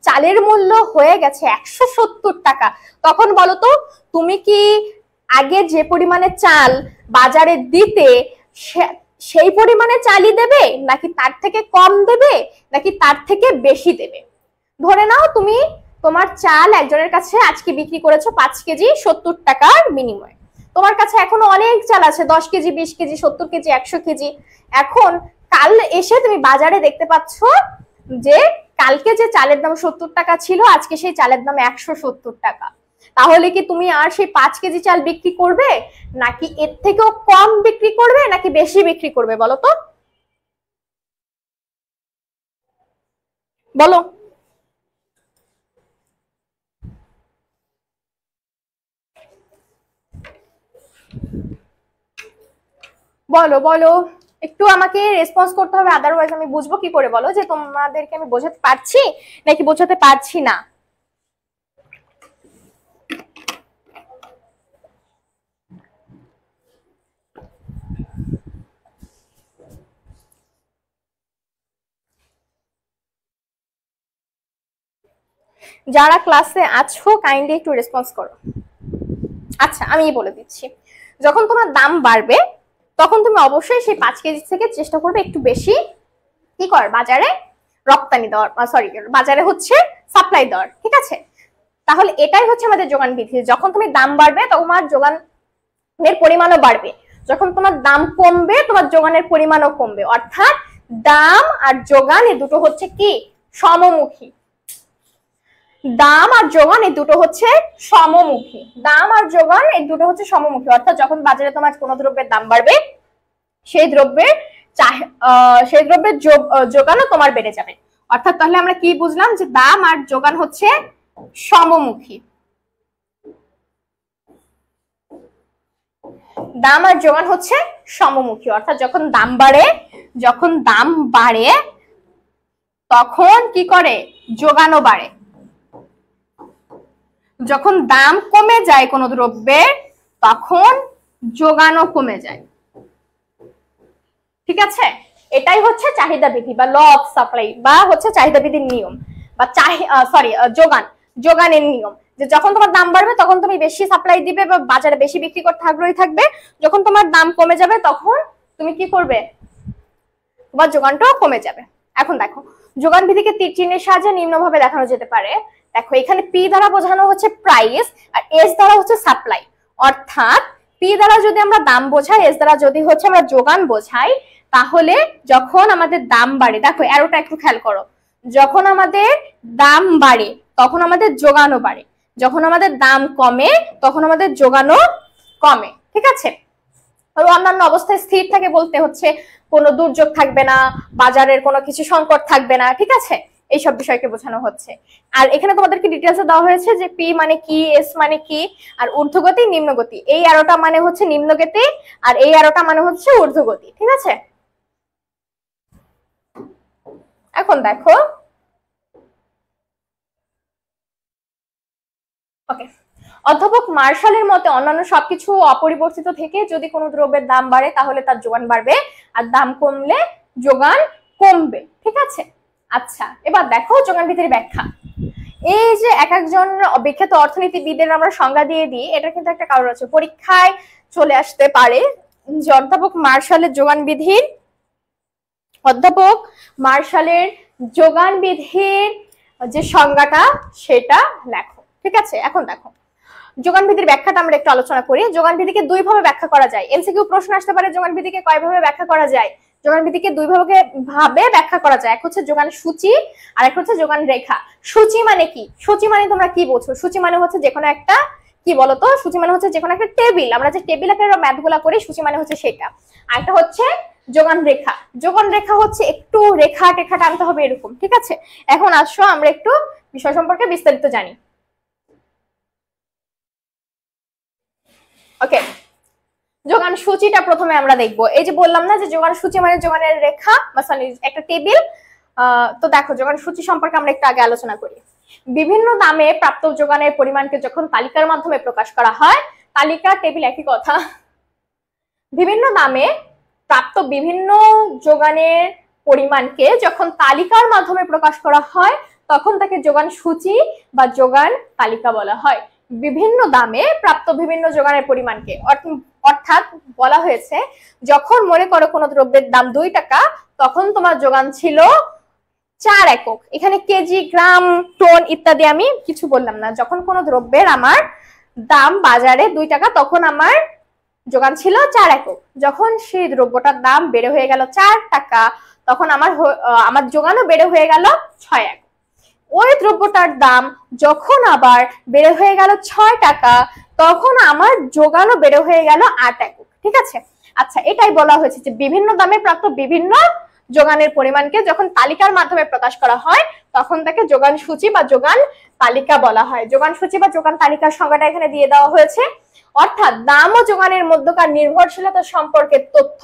চালের মূল্য হয়ে গেছে 170 টাকা, তখন বলো তো তুমি কি আগে যে পরিমাণে চাল বাজারে দিতে সেই পরিমাণে চালই দেবে, নাকি তার থেকে কম দেবে, নাকি তার থেকে বেশি দেবে? ধরে নাও তুমি তোমার চাল একজনের কাছে আজকে বিক্রি করেছো 5 কেজি 70 টাকার বিনিময়ে, তোমার কাছে এখনো অনেক চাল আছে, 10 কেজি 20 কেজি 70 কেজি 100 কেজি। এখন কাল এসে তুমি বাজারে দেখতে পাচ্ছ যে কালকে যে চালের দাম 70 টাকা ছিল আজকে সেই চালের দাম 170 টাকা, তাহলে কি তুমি আর সেই 5 কেজি চাল বিক্রি করবে, নাকি এর থেকেও কম বিক্রি করবে, নাকি বেশি বিক্রি করবে? বলো তো, বলো বলো বলো, একটু আমাকে রেসপন্স করতে হবে, আদারওয়াইজ আমি বুঝবো কি করে বলো যে তোমাদেরকে আমি বোঝাতে পারছি নাকি বোঝাতে পারছি না। যারা ক্লাসে আছো কাইন্ডলি একটু রেসপন্স করো। আচ্ছা আমি বলে দিচ্ছি, যখন তোমার দাম বাড়বে তখন তুমি অবশ্যই সেই 5 কেজি থেকে চেষ্টা করবে একটু বেশি কি কর বাজারে রপ্তানি দেওয়ার, সরি বাজারে হচ্ছে সাপ্লাই দেওয়ার। ঠিক আছে, তাহলে এটাই হচ্ছে আমাদের যোগান বিধি। যখন তুমি দাম বাড়বে তোমার যোগানের পরিমাণও বাড়বে, যখন তোমার দাম কমবে তোমার যোগানের পরিমাণও কমবে, অর্থাৎ দাম আর যোগান এই দুটো হচ্ছে কি সমমুখী। দাম আর যোগান এই দুটো হচ্ছে সমমুখী, দাম আর যোগান এই দুটো হচ্ছে সমমুখী, অর্থাৎ যখন বাজারে তোমার কোনো দ্রব্যের দাম বাড়বে সেই দ্রব্যের যোগানও তোমার বেড়ে যাবে। অর্থাৎ তাহলে আমরা কি বুঝলাম যে দাম আর যোগান হচ্ছে সমমুখী, দাম আর যোগান হচ্ছে সমমুখী, অর্থাৎ যখন দাম বাড়ে তখন কি করে যোগানও বাড়ে। যখন দাম কমে যায় কোনো দ্রব্যের তখন যোগানও কমে যায়। ঠিক আছে, এটাই হচ্ছে চাহিদা বৃদ্ধি বা ল অফ সাপ্লাই বা হচ্ছে চাহিদা বৃদ্ধির নিয়ম বা যোগানের নিয়ম, যে যখন তোমার দাম বাড়বে তখন তুমি বেশি সাপ্লাই দিবে বা বাজারে বেশি বিক্রি করতে আগ্রহী থাকবে, যখন তোমার দাম কমে যাবে তখন তুমি কি করবে, তোমার যোগানটাও কমে যাবে। এখন দেখো যোগান বিধিকে তীর চিহ্নের সাহায্যে নিম্নভাবে দেখানো যেতে পারে। দেখো এখানে পি দ্বারা বোঝানো হচ্ছে প্রাইস আর এস দ্বারা হচ্ছে সাপ্লাই। অর্থাৎ পি দ্বারা যদি আমরা দাম বোঝাই, এস দ্বারা যদি হচ্ছে আমরা যোগান বোঝাই, তাহলে যখন আমাদের দাম বাড়ে, দেখো অ্যারোটা একটু খেয়াল করো, যখন আমাদের দাম বাড়ে তখন আমাদের যোগানও বাড়ে, যখন আমাদের দাম কমে তখন আমাদের যোগানও কমে। ঠিক আছে, আর অন্যান্য অবস্থায় স্থির থাকে বলতে হচ্ছে কোনো দুর্যোগ থাকবে না, বাজারের কোনো কিছু সংকট থাকবে না। ঠিক আছে, এইসব বিষয়কে বোঝানো হচ্ছে। আর এখানে তোমাদেরকে ডিটেলসে দেওয়া হয়েছে যে পি মানে কি, এস মানে কি, আর ঊর্ধ্বগতি নিম্নগতি। এই অ্যারোটা মানে হচ্ছে নিম্নগতি আর এই অ্যারোটা মানে হচ্ছে ঊর্ধ্বগতি। ঠিক আছে, এখন দেখো ওকে, অধ্যাপক মার্শালের মতে অন্যান্য সবকিছু অপরিবর্তিত থেকে যদি কোনো দ্রব্যের দাম বাড়ে তাহলে তার যোগান বাড়বে আর দাম কমলে যোগান কমবে। ঠিক আছে, আচ্ছা এবার দেখো যোগান বিধির ব্যাখ্যা। এই যে এক একজন বিখ্যাত অর্থনীতিবিদের আমরা সংজ্ঞা দিয়ে দিই, এটা কিন্তু একটা কারণ আছে, পরীক্ষায় চলে আসতে পারে যে অধ্যাপক মার্শালের যোগান বিধির যে সংজ্ঞাটা সেটা লেখো। ঠিক আছে, এখন দেখো যোগান বিধির ব্যাখ্যাটা আমরা একটু আলোচনা করি। যোগান বিধিকে দুই ভাবে ব্যাখ্যা করা যায়। এমসিকিউ প্রশ্ন আসতে পারে যোগান বিধিকে কয় ভাবে ব্যাখ্যা করা যায়। যোগান বিধিকে দুই ভাবে ব্যাখ্যা করা যায়, এক হচ্ছে যোগান সূচি আর এক হচ্ছে যোগান রেখা। সূচি মানে কি? সূচি মানে তোমরা কি বোঝো? সূচি মানে হচ্ছে যেকোনো একটা, কি বলতো, সূচি মানে হচ্ছে যেকোনো একটা টেবিল, আমরা যে টেবিল আকারে ম্যাথগুলা করি সূচি মানে হচ্ছে সেটা। আর একটা হচ্ছে যোগান রেখা। যোগান রেখা হচ্ছে একটু রেখা টেখা টানতে হবে এরকম। ঠিক আছে, এখন আসো আমরা একটু বিষয় সম্পর্কে বিস্তারিত জানি। ওকে, যোগান সূচিটা প্রথমে আমরা দেখবো। এই যে বললাম না যে যোগান সূচি মানে যোগানের রেখা বা সরি একটা টেবিল। তো দেখো যোগান সূচি সম্পর্কে আমরা একটু আগে আলোচনা করি। বিভিন্ন দামে প্রাপ্ত যোগানের পরিমাণকে যখন তালিকার মাধ্যমে প্রকাশ করা হয়, তালিকা টেবিল একই কথা, বিভিন্ন দামে প্রাপ্ত বিভিন্ন যোগানের পরিমাণকে যখন তালিকার মাধ্যমে প্রকাশ করা হয় তখন তাকে যোগান সূচি বা যোগান তালিকা বলা হয়। বিভিন্ন দামে প্রাপ্ত বিভিন্ন যোগানের পরিমাণকে, অর্থাৎ বলা হয়েছে যখন মনে করো কোনো দ্রব্যের দাম 2 টাকা তখন তোমার যোগান ছিল 4 একক। এখানে কেজি, গ্রাম, টন ইত্যাদি আমি কিছু বললাম না। যখন কোনো দ্রব্যের আমার দাম বাজারে 2 টাকা তখন আমার যোগান ছিল 4 একক। যখন সেই দ্রব্যটার দাম বেড়ে হয়ে গেল 4 টাকা তখন আমার যোগানও বেড়ে হয়ে গেল 6 একক। ওই দ্রব্যটার দাম যখন আবার বেড়ে হয়ে গেল 6 টাকা তখন আমার যোগানও বেড়ে হয়ে গেল 8 একক। ঠিক আছে, আচ্ছা এটাই বলা হয়েছে যে বিভিন্ন দামে প্রাপ্ত বিভিন্ন যোগানের পরিমাণকে যখন তালিকার মাধ্যমে প্রকাশ করা হয় তখন তাকে যোগান সূচি বা যোগান তালিকা বলা হয়। যোগান সূচি বা যোগান তালিকার সংজ্ঞাটা এখানে দিয়ে দেওয়া হয়েছে। অর্থাৎ দাম ও যোগানের মধ্যকার নির্ভরশীলতা সম্পর্কে তথ্য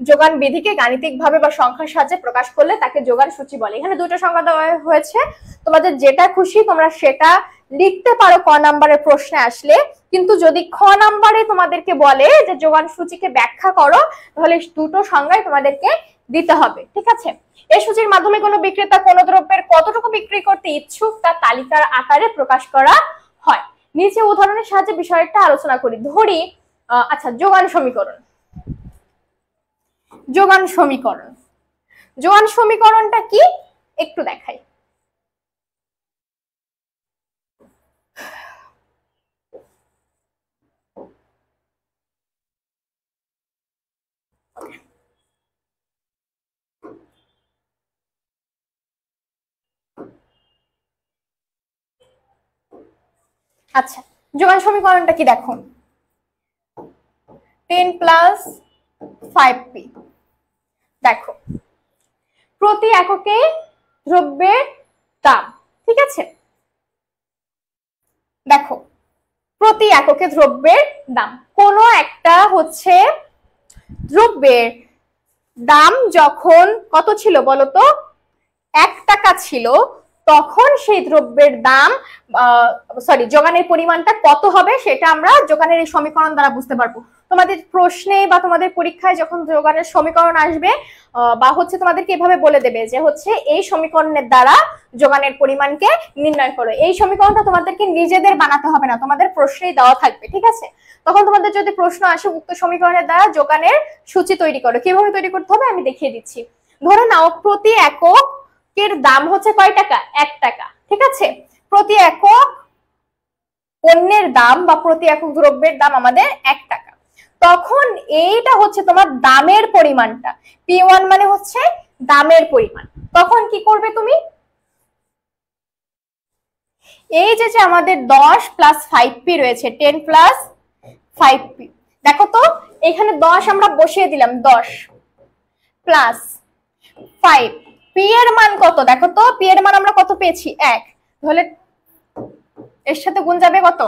যোগান বিধিকে গাণিতিকভাবে বা সংখ্যার সাহায্যে প্রকাশ করলে তাকে যোগান সূচি বলে। এখানে দুটো সংজ্ঞা দেওয়া হয়েছে, তোমাদের যেটা খুশি তোমরা সেটা লিখতে পারো ক নাম্বারের প্রশ্নে আসলে। কিন্তু যদি খ নাম্বারে তোমাদেরকে বলে যে যোগান সূচিকে ব্যাখ্যা করো তাহলে দুটো সংজ্ঞায় তোমাদেরকে দিতে হবে। ঠিক আছে, এই সূচির মাধ্যমে কোনো বিক্রেতা কোনো দ্রব্যের কতটুকু বিক্রি করতে ইচ্ছুক তা তালিকার আকারে প্রকাশ করা হয়। নিচে উদাহরণের সাহায্যে বিষয়টা আলোচনা করি। ধরি আচ্ছা যোগান সমীকরণ। যোগান সমীকরণটা কি একটু দেখাই। আচ্ছা যোগান সমীকরণটা কি দেখো, 10 + 5p। দেখো প্রতি এককে দ্রব্যের দাম। ঠিক আছে, দেখো প্রতি এককে দ্রব্যের দাম, কোন একটা হচ্ছে দ্রব্যের দাম যখন কত ছিল বলতো 1 টাকা ছিল তখন সেই দ্রব্যের দাম যোগানের পরিমাণটা কত হবে সেটা আমরা যোগানের এই সমীকরণ দ্বারা বুঝতে পারবো। তোমাদের প্রশ্নে বা তোমাদের পরীক্ষায় যখন যোগানের সমীকরণ আসবে বা হচ্ছে তোমাদেরকে এভাবে বলে দেবে যে হচ্ছে এই সমীকরণের দ্বারা যোগানের পরিমাণকে নির্ণয় করো, এই সমীকরণটা তোমাদেরকে নিজেদের বানাতে হবে না, তোমাদের প্রশ্নেই দেওয়া থাকবে, ঠিক আছে? তখন তোমাদের যদি প্রশ্ন আসে উক্ত সমীকরণের দ্বারা যোগানের সূচি তৈরি করো, কিভাবে তৈরি করতে হবে আমি দেখিয়ে দিচ্ছি। ধরে নাও প্রতি এককের দাম হচ্ছে কয় টাকা? 1 টাকা, ঠিক আছে? প্রতি একক পণ্যের দাম বা প্রতি একক দ্রব্যের দাম আমাদের 1 টাকা। তখন এইটা হচ্ছে তোমার দামের পরিমাণটা, P1 মানে হচ্ছে দামের পরিমাণ। তখন কি করবে তুমি? এই যে আমাদের 10 প্লাস 5p রয়েছে, 10 প্লাস 5p, দেখো তো এখানে 10 আমরা বসিয়ে দিলাম, 10 প্লাস 5, p এর মান কত? দেখো তো p এর মান আমরা কত পেয়েছি? 1, তাহলে এর সাথে গুণ যাবে কত?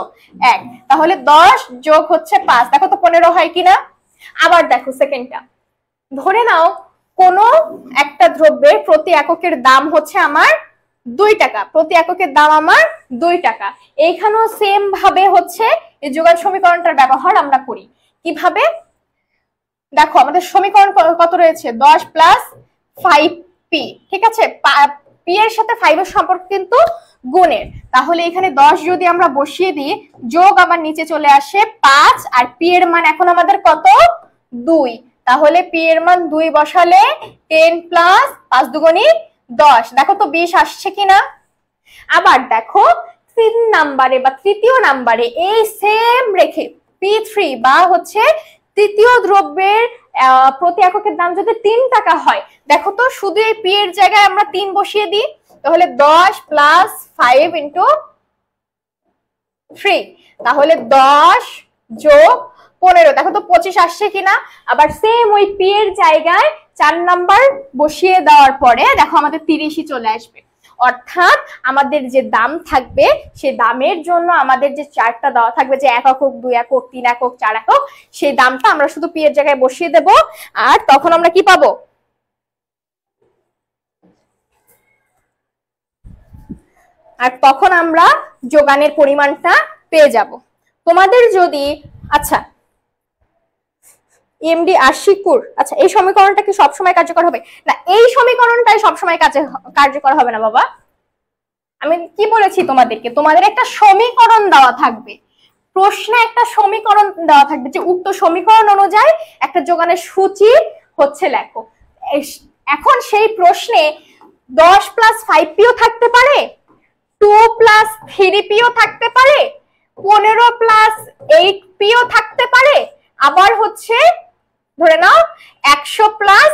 1, তাহলে 10 যোগ হচ্ছে 5, দেখো তো 15 হয় কিনা। আবার দেখো সেকেন্ডটা, ধরে নাও কোন একটা দ্রব্যের প্রতি এককের দাম হচ্ছে আমার 2 টাকা, প্রতি এককের দাম আমার 2 টাকা। এইখানেও সেম ভাবে হচ্ছে এই যোগান সমীকরণটার ব্যবহার আমরা করি। কিভাবে? দেখো আমাদের সমীকরণ কত রয়েছে? 10 প্লাস 5p, ঠিক আছে? p এর সাথে 5 এর সম্পর্ক কিন্তু গুণের, তাহলে এখানে 10 যদি আমরা বসিয়ে দিই, যোগ আমার নিচে চলে আসে 5, আর p এর মান এখন আমাদের কত? 2, তাহলে p এর মান 2 বসালে 10 প্লাস 5 দুগুণী 10, দেখো তো 20 আসছে কিনা। আবার দেখো 3 নাম্বারে বা তৃতীয় নাম্বারে এই সেম রেখে P3 বা হচ্ছে তৃতীয় দ্রব্যের প্রতি এককের দাম যদি 3 টাকা হয়, দেখো তো শুধু এই p এর জায়গায় আমরা 3 বসিয়ে দিই, তাহলে 10 প্লাস 5 ইন্টু 3, তাহলে 10 যোগ 15, দেখো তো 25 আসছে কিনা। আবার সেম ওই p এর জায়গায় 4 নাম্বার বসিয়ে দেওয়ার পরে দেখো আমাদের 30ই চলে আসবে। অর্থাৎ আমাদের যে দাম থাকবে সেই দামের জন্য আমাদের যে চার্টটা দেওয়া থাকবে যে 1 একক 2 একক 3 একক 4 একক, সেই দামটা আমরা শুধু p এর জায়গায় বসিয়ে দেব, আর তখন আমরা কি পাবো? আর তখন আমরা যোগানের পরিমাণটা পেয়ে যাব। তোমাদের যদি আচ্ছা এমডি আশিকুর, আচ্ছা এই সমীকরণটা কি সবসময় কার্যকর হবে? না, এই সমীকরণটাই সবসময় কার্যকর হবে না বাবা। আমি কি বলেছি তোমাদেরকে? তোমাদের একটা সমীকরণ দেওয়া থাকবে, প্রশ্নে একটা সমীকরণ দেওয়া থাকবে যে উক্ত সমীকরণ অনুযায়ী একটা যোগানের সূচি হচ্ছে লেখো। এখন সেই প্রশ্নে 10 প্লাস 5pও থাকতে পারে, 2 প্লাস 3pও থাকতে পারে, 15 প্লাস 8pও থাকতে পারে, আবার হচ্ছে ধরে নাও 100 প্লাস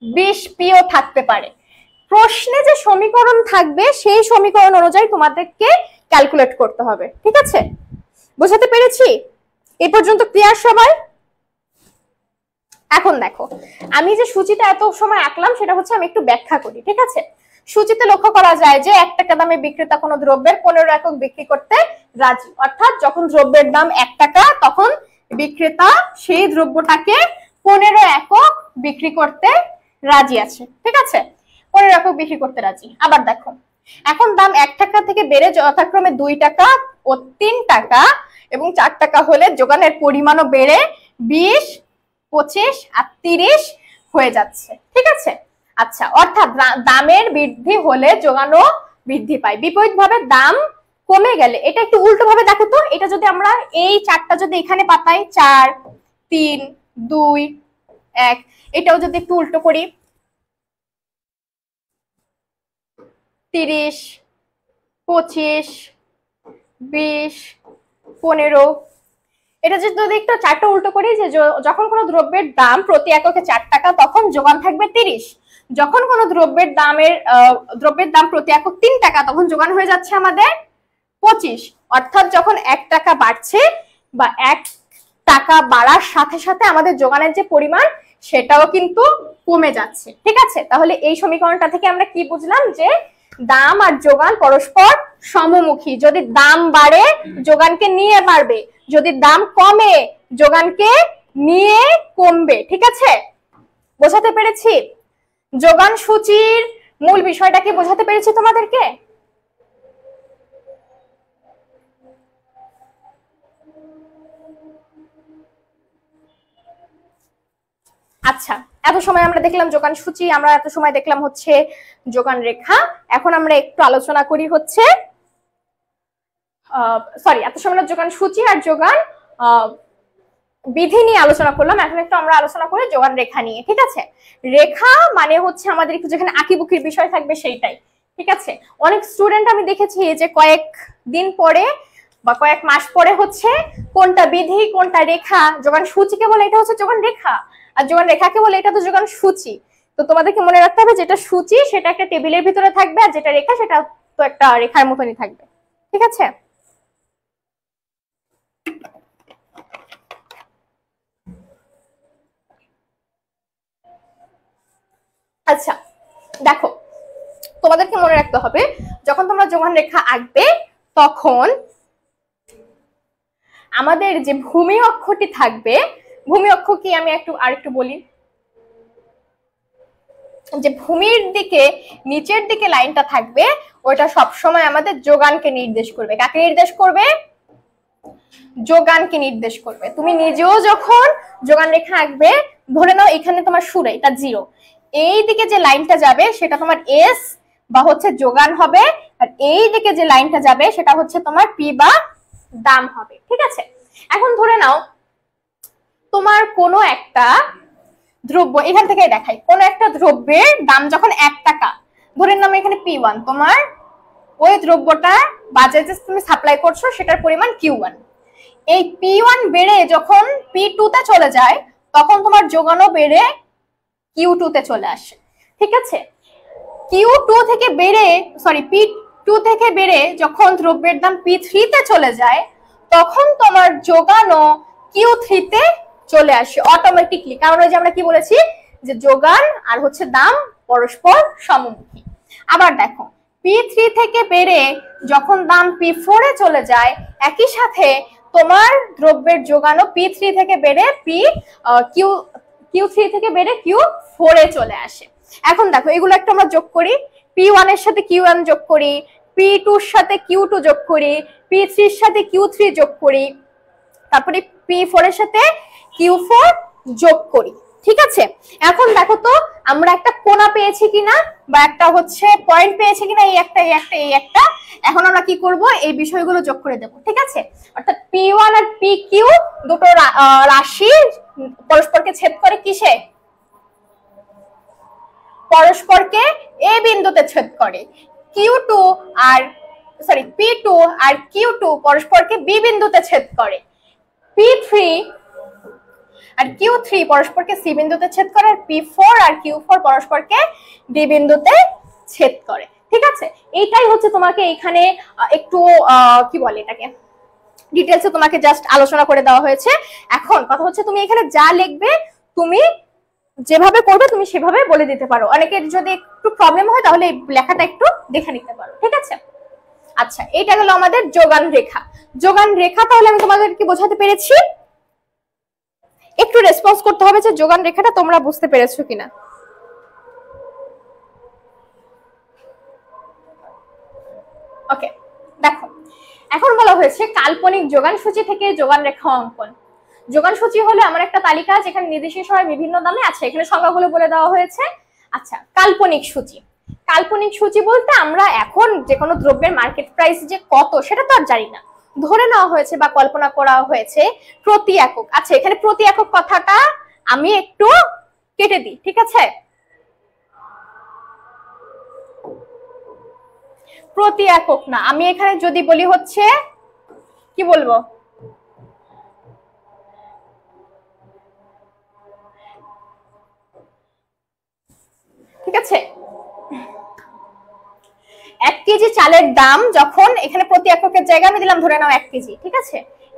20pও থাকতে পারে। প্রশ্নে যে সমীকরণ থাকবে সেই সমীকরণ অনুযায়ী তোমাদেরকে ক্যালকুলেট করতে হবে, ঠিক আছে? বুঝাতে পেরেছি? এই পর্যন্ত ক্লিয়ার সবাই? এখন দেখো আমি যে সূচিটা এত সময় আঁকলাম সেটা হচ্ছে আমি একটু ব্যাখ্যা করি, ঠিক আছে? সূচিতে লক্ষ্য করা যায় যে 1 টাকা দামে বিক্রেতা কোনো দ্রব্যের 15 একক বিক্রি করতে রাজি, অর্থাৎ যখন দ্রব্যের দাম 1 টাকা তখন বিক্রেতা সেই দ্রব্যটাকে 15 একক বিক্রি করতে রাজি আছে, ঠিক আছে? 15 একক বিক্রি করতে রাজি। আবার দেখো এখন দাম 1 টাকা থেকে বেড়ে যথাক্রমে 2 টাকা ও 3 টাকা এবং 4 টাকা হলে যোগানের পরিমাণও বেড়ে 20, 25 আর 30 হয়ে যাচ্ছে, ঠিক আছে? আচ্ছা, অর্থাৎ দামের বৃদ্ধি হলে যোগানও বৃদ্ধি পায়, বিপরীতভাবে দাম কমে গেলে, এটা একটু উল্টো ভাবে দেখো তো, এটা যদি আমরা এই চারটা যদি এখানে পাতাই 4 3 2 1, এটাও যদি একটু উল্টো করি 30 25 20 15, এটা যদি একটু চারটা উল্টো করি যে যখন কোনো দ্রব্যের দাম প্রতি এককে 4 টাকা তখন যোগান থাকবে 30, যখন কোনো দ্রব্যের দাম প্রতি একক 3 টাকা তখন যোগান হয়ে যাচ্ছে আমাদের 25, অর্থাৎ যখন 1 টাকা বাড়ছে বা 1 টাকা বাড়ার সাথে সাথে আমাদের যোগানের যে পরিমাণ সেটাও কিন্তু কমে যাচ্ছে, ঠিক আছে? তাহলে এই সমীকরণটা থেকে আমরা কি বুঝলাম? যে দাম আর যোগান পরস্পর সমমুখী, যদি দাম বাড়ে যোগানকে নিয়ে বাড়বে, যদি দাম কমে যোগানকে নিয়ে কমবে, ঠিক আছে? বোঝাতে পেরেছি? যোগান সূচির মূল বিষয়টা কি বোঝাতে পেরেছি তোমাদেরকে? আচ্ছা, এত সময় আমরা দেখলাম যোগান সূচি, আমরা এত সময় দেখলাম হচ্ছে যোগান রেখা। এখন আমরা একটু আলোচনা করি হচ্ছে এত সময় যোগান সূচি আর যোগান বিধি নিয়ে আলোচনা করলাম। এখন একটু আমরা আলোচনা করি যোগান রেখা নিয়ে। ঠিক আছে, রেখা মানে হচ্ছে আমাদের একটু যেখানে আঁকিবুকির বিষয় থাকবে সেইটাই। ঠিক আছে, অনেক স্টুডেন্ট আমি দেখেছি যে কয়েক দিন পরে বা কয়েক মাস পরে হচ্ছে কোনটা বিধি কোনটা রেখা, যোগান সূচিকে বলে এটা হচ্ছে যোগান রেখা, আর যোগান রেখাকে বলে এটা তো যোগান সূচি। তো তোমাদেরকে মনে রাখতে হবে যেটা সূচি সেটা একটা টেবিলের ভিতরে থাকবে, আর যেটা রেখা সেটা তো একটা রেখার মতনই থাকবে। ঠিক আছে, আচ্ছা দেখো, তোমাদেরকে মনে রাখতে হবে যখন তোমরা যোগান রেখা আঁকবে তখন আমাদের যে ভূমি অক্ষটি থাকবে, ভূমি অক্ষ কি আমি আরেকটু বলি, যে ভূমির দিকে নিচের দিকে লাইনটা থাকবে ওটা সবসময় আমাদের যোগানকে নির্দেশ করবে। কাকে নির্দেশ করবে? যোগানকে নির্দেশ করবে। তুমি নিজেও যখন যোগান রেখা আঁকবে, ধরে নাও এখানে তোমার শুরু, এটা 0, এই দিকে যে লাইনটা যাবে সেটা তোমার এস বা হচ্ছে যোগান হবে, আর এই দিকে যে লাইনটা যাবে সেটা হচ্ছে তোমার পি বা দাম হবে। ঠিক আছে, এখন ধরে নাও তোমার কোনো একটা দ্রব্য, এখান থেকে দেখাই, কোনো একটা দ্রব্যের দাম যখন 1 টাকা, ধরে নাও এখানে P1, তোমার ওই দ্রব্যটা বাজারে তুমি সাপ্লাই করছো সেটার পরিমাণ Q1। এই P1 বেড়ে যখন P2 তে চলে যায় তখন তোমার যোগানও বেড়ে Q2 তে চলে আসে। ঠিক আছে, Q2 থেকে বেড়ে P2 থেকে বেড়ে যখন দ্রব্যের দাম P3 তে চলে যায় তখন তোমার যোগানও Q3 তে চলে আসে অটোমেটিকলি। কারণ ওই যে আমরা কি বলেছি যে যোগান আর হচ্ছে দাম পরস্পর সমমুখী। আবার দেখো, P3 থেকে বেড়ে যখন দাম P4 এ চলে যায় একই সাথে তোমার দ্রব্যের যোগানও P3 থেকে বেড়ে Q3 থেকে বেড়ে Q4 এ চলে আসে। এখন দেখো এগুলো একটা আমরা যোগ করি, P1 এর সাথে Q1 যোগ করি, P2 এর সাথে Q2 যোগ করি, P3 এর সাথে Q3 যোগ করি, তারপরে P4 এর সাথে Q4 যোগ করি। ঠিক আছে, এখন দেখো তো আমরা একটা কোণা পেয়েছি কিনা বা একটা হচ্ছে পয়েন্ট পেয়েছি কিনা, এই একটা। এখন আমরা কি করব, এই বিষয়গুলো যোগ করে দেব। ঠিক আছে, অর্থাৎ P1 আর PQ দুটো রাশি পরস্পরকে ছেদ করে কিসে? পরস্পরকে এ বিন্দুতে ছেদ করে। P2 আর Q2 পরস্পরকে বি বিন্দুতে ছেদ করে। P3 আর Q3 পরস্পরকে সি বিন্দুতে ছেদ করে, আর P4 আর Q4 পরস্পরকে ডি বিন্দুতে ছেদ করে। ঠিক আছে, এইটাই হচ্ছে তোমাকে এখানে একটু কি বলে এটাকে ডিটেইলসে তোমাকে জাস্ট আলোচনা করে দেওয়া হয়েছে। এখন কথা হচ্ছে তুমি এখানে যা লিখবে তুমি যেভাবে করবে তুমি সেভাবে বলে দিতে পারো। অনেকের যদি একটু প্রবলেম হয় তাহলে এই লেখাটা একটু দেখে নিতে পারো। ঠিক আছে, আচ্ছা এটা হলো আমাদের যোগান রেখা। যোগান রেখা তাহলে আমি তোমাদেরকে বোঝাতে পেরেছি। একটু রেসপন্স করতে হবে যে যোগান রেখাটা তোমরা বুঝতে পেরেছো কিনা। ওকে, দেখো এখন বলা হয়েছে কাল্পনিক যোগান সূচি থেকে যোগান রেখা অঙ্কন। যোগান সূচি হলো আমার একটা তালিকা যেখানে নির্দিষ্ট সময় বিভিন্ন দামে আছে, এখানে সংখ্যাগুলো বলে দেওয়া হয়েছে। আচ্ছা, কাল্পনিক সূচি, কাল্পনিক সূচি বলতে আমরা এখন যে কোনো দ্রব্যের মার্কেট প্রাইস যে কত সেটা তো আর জানি না, ধরে নেওয়া হয়েছে বা কল্পনা করা হয়েছে প্রতি একক। আচ্ছা, এখানে প্রতি একক কথাটা আমি একটু কেটে দিই। ঠিক আছে, প্রতি একক না, আমি এখানে যদি বলি হচ্ছে কি বলবো, ঠিক আছে, 1 কেজি চালের দাম যখন এখানে প্রতি এককের জায়গায় আমি দিলাম ধরে নাও 1 কেজি। ঠিক আছে,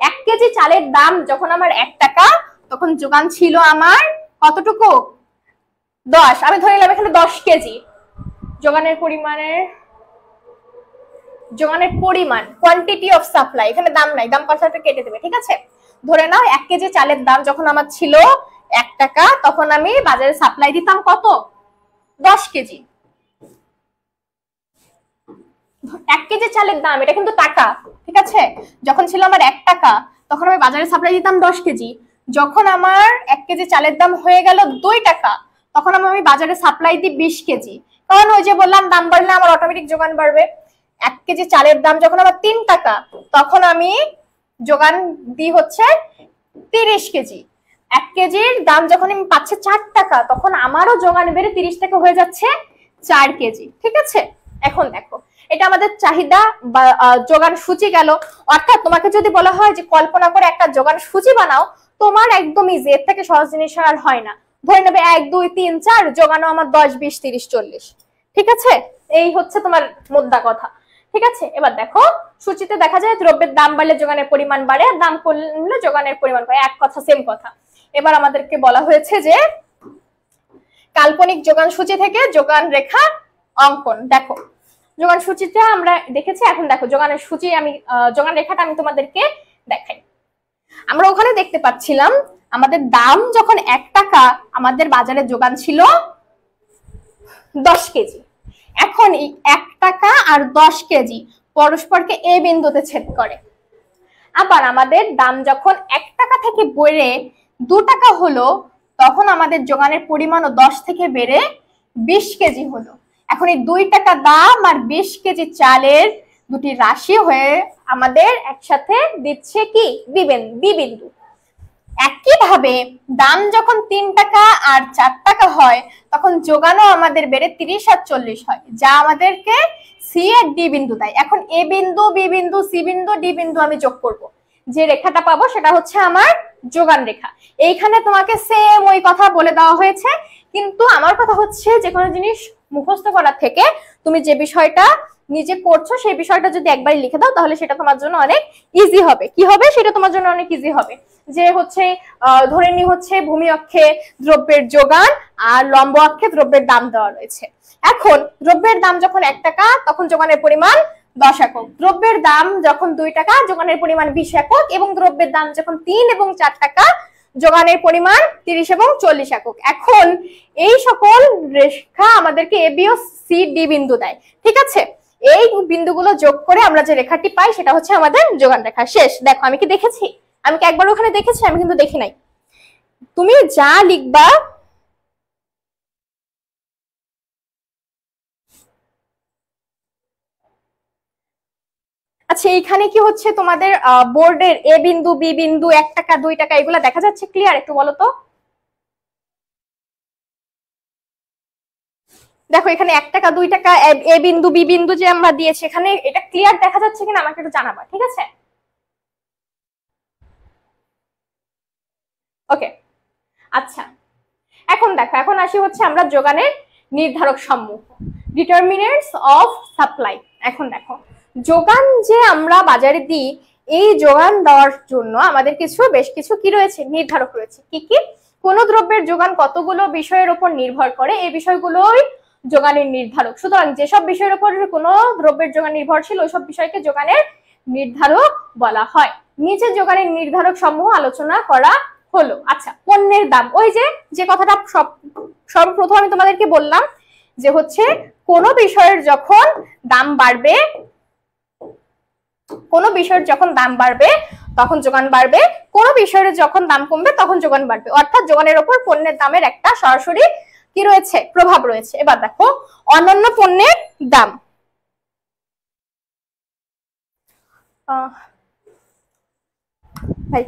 1 কেজি চালের দাম যখন আমার 1 টাকা তখন যোগান ছিল আমার কতটুকু? 10। আমি ধরে নিলাম এখানে 10 কেজি। যোগানের পরিমাণ কোয়ান্টিটি অফ সাপ্লাই, এখানে দাম নাই, দাম কথাটা কেটে দেবে। ঠিক আছে, ধরে নাও 1 কেজি চালের দাম যখন আমার ছিল 1 টাকা তখন আমি বাজারে সাপ্লাই দিতাম কত? 10 কেজি। 1 কেজি চালের দাম, এটা কিন্তু টাকা, ঠিক আছে? যখন ছিল আমার 1 টাকা, তখন আমি বাজারে সাপ্লাই দিতাম 10 কেজি। যখন আমার 1 কেজি চালের দাম হয়ে গেল 2 টাকা, তখন আমি বাজারে সাপ্লাই দিই 20 কেজি। কারণ ওই যে বললাম, দাম বাড়লে আমার অটোমেটিক যোগান বাড়বে। 1 কেজি চালের দাম যখন আমার 3 টাকা, তখন আমি যোগান দিই হচ্ছে 30 কেজি। 1 কেজির দাম যখন আমি পাচ্ছি 4 টাকা, তখন আমারও যোগান বেড়ে 30 টাকা হয়ে যাচ্ছে 4 কেজি, ঠিক আছে? এখন দেখো, এটা আমাদের চাহিদা বা যোগান সূচি গেল। অর্থাৎ তোমাকে যদি বলা হয় যে কল্পনা করে একটা যোগান সূচি বানাও, তোমার একদম ইজি, এর থেকে সহজ জিনিস আর হয় না। ধরে নেবে 1 2 3 4, যোগানো আমার 10 20 30 40, ঠিক আছে? এই হচ্ছে তোমার মোদ্দা কথা, ঠিক আছে? এবার দেখো, সূচিতে দেখা যায় দ্রব্যের দাম বাড়লে যোগানের পরিমাণ বাড়ে, আর দাম কমলে যোগানের পরিমাণ কমে, এক কথা সেম কথা। এবার আমাদেরকে বলা হয়েছে যে কাল্পনিক যোগান সূচি থেকে যোগান রেখা অঙ্কন। দেখো, যোগান সূচিটা আমরা দেখেছি, এখন দেখো যোগানের সূচি, আমি যোগান রেখাটা আমি তোমাদেরকে দেখাই। আমরা ওখানে দেখতে পাচ্ছিলাম আমাদের দাম যখন 1 টাকা, আমাদের বাজারে যোগান ছিল 10 কেজি। এখন এই 1 টাকা আর 10 কেজি পরস্পরকে এ বিন্দুতে ছেদ করে। আবার আমাদের দাম যখন 1 টাকা থেকে বেড়ে 2 টাকা হলো, তখন আমাদের যোগানের পরিমাণও 10 থেকে বেড়ে 20 কেজি হলো। এখন এই 2 টাকা দাম আর 20 কেজি চালের দুটি রাশি হয়ে আমাদের একসাথে দিচ্ছে কি বি বিন্দু। একইভাবে দাম যখন 3 টাকা আর 4 টাকা হয়, তখন যোগানও আমাদের বেড়ে 30 আর 40 হয়, যা আমাদেরকে সি আর ডি বিন্দু দেয়। এখন এ বিন্দু, বি বিন্দু, সি বিন্দু, ডি বিন্দু আমি যোগ করব, যে রেখাটা পাবো সেটা হচ্ছে আমার যোগান রেখা। এইখানে তোমাকে সেম ওই কথা বলে দেওয়া হয়েছে, কিন্তু আমার কথা হচ্ছে যে কোনো জিনিস মুখস্থ করার থেকে তুমি যে বিষয়টা নিজে করছো সেই বিষয়টা যদি একবার লিখে দাও, তাহলে সেটা তোমার জন্য অনেক ইজি হবে। কি হবে সেটা তোমার জন্য অনেক ইজি হবে। যে হচ্ছে ধরে নি হচ্ছে ভূমি অক্ষে দ্রব্যের যোগান আর লম্ব অক্ষে দ্রব্যের দাম দেওয়া রয়েছে। এখন দ্রব্যের দাম যখন 1 টাকা, তখন যোগানের পরিমাণ 10 একক। দ্রব্যের দাম যখন 2 টাকা, যোগানের পরিমাণ 20 একক। এবং দ্রব্যের দাম যখন 3 এবং 4 টাকা, যোগানের পরিমাণ 30 এবং 40 একক। এখন এই সকল রেখা আমাদেরকে A B O C D বিন্দু দেয়, ঠিক আছে? এই বিন্দুগুলো যোগ করে আমরা যে রেখাটি পাই সেটা হচ্ছে আমাদের যোগান রেখা। শেষ। দেখো, আমি কি দেখেছি? আমি কি একবার ওখানে দেখেছি? আমি কিন্তু দেখি নাই। তুমি যা লিখবা আচ্ছা, এইখানে কি হচ্ছে তোমাদের বোর্ডের এ বিন্দু, বি বিন্দু, 1 টাকা 2 টাকা এগুলা দেখা যাচ্ছে ক্লিয়ার? একটু বলো তো। দেখো, এখানে 1 টাকা 2 টাকা এ বিন্দু, বি বিন্দু যে আমরা দিয়েছি, এখানে এটা ক্লিয়ার দেখা যাচ্ছে কিনা আমাকে একটু জানাবা, ঠিক আছে? ওকে, আচ্ছা। এখন দেখো, এখন আসি হচ্ছে আমরা যোগানের নির্ধারক সমূহ, ডিটারমিনেন্টস অফ সাপ্লাই। এখন দেখো, যোগান যে আমরা বাজারে দিই, এই যোগান দেওয়ার জন্য আমাদের বেশ কিছু কি রয়েছে, নির্ধারক রয়েছে। কি কি? কোন দ্রব্যের যোগান কতগুলো বিষয়ের উপর নির্ভর করে, এই বিষয়গুলোই যোগানের নির্ধারক। সুতরাং যেসব বিষয়ের উপর কোনো দ্রব্যের যোগান নির্ভরশীল, ওইসব বিষয়কে যোগানের নির্ধারক বলা হয়। নিচে যোগানের নির্ধারক সমূহ আলোচনা করা হলো। আচ্ছা, পণ্যের দাম, ওই যে কথাটা সর্বপ্রথম আমি তোমাদেরকে বললাম যে হচ্ছে কোন বিষয়ের যখন দাম বাড়বে, কোন বিষয়ের যখন দাম বাড়বে তখন যোগান বাড়বে, কোন বিষয়ের যখন দাম কমবে তখন যোগান বাড়বে। অর্থাৎ যোগানের উপর পণ্যের দামের একটা সরাসরি কি রয়েছে, প্রভাব রয়েছে। এবার দেখো, অন্যান্য পণ্যের দাম। ভাই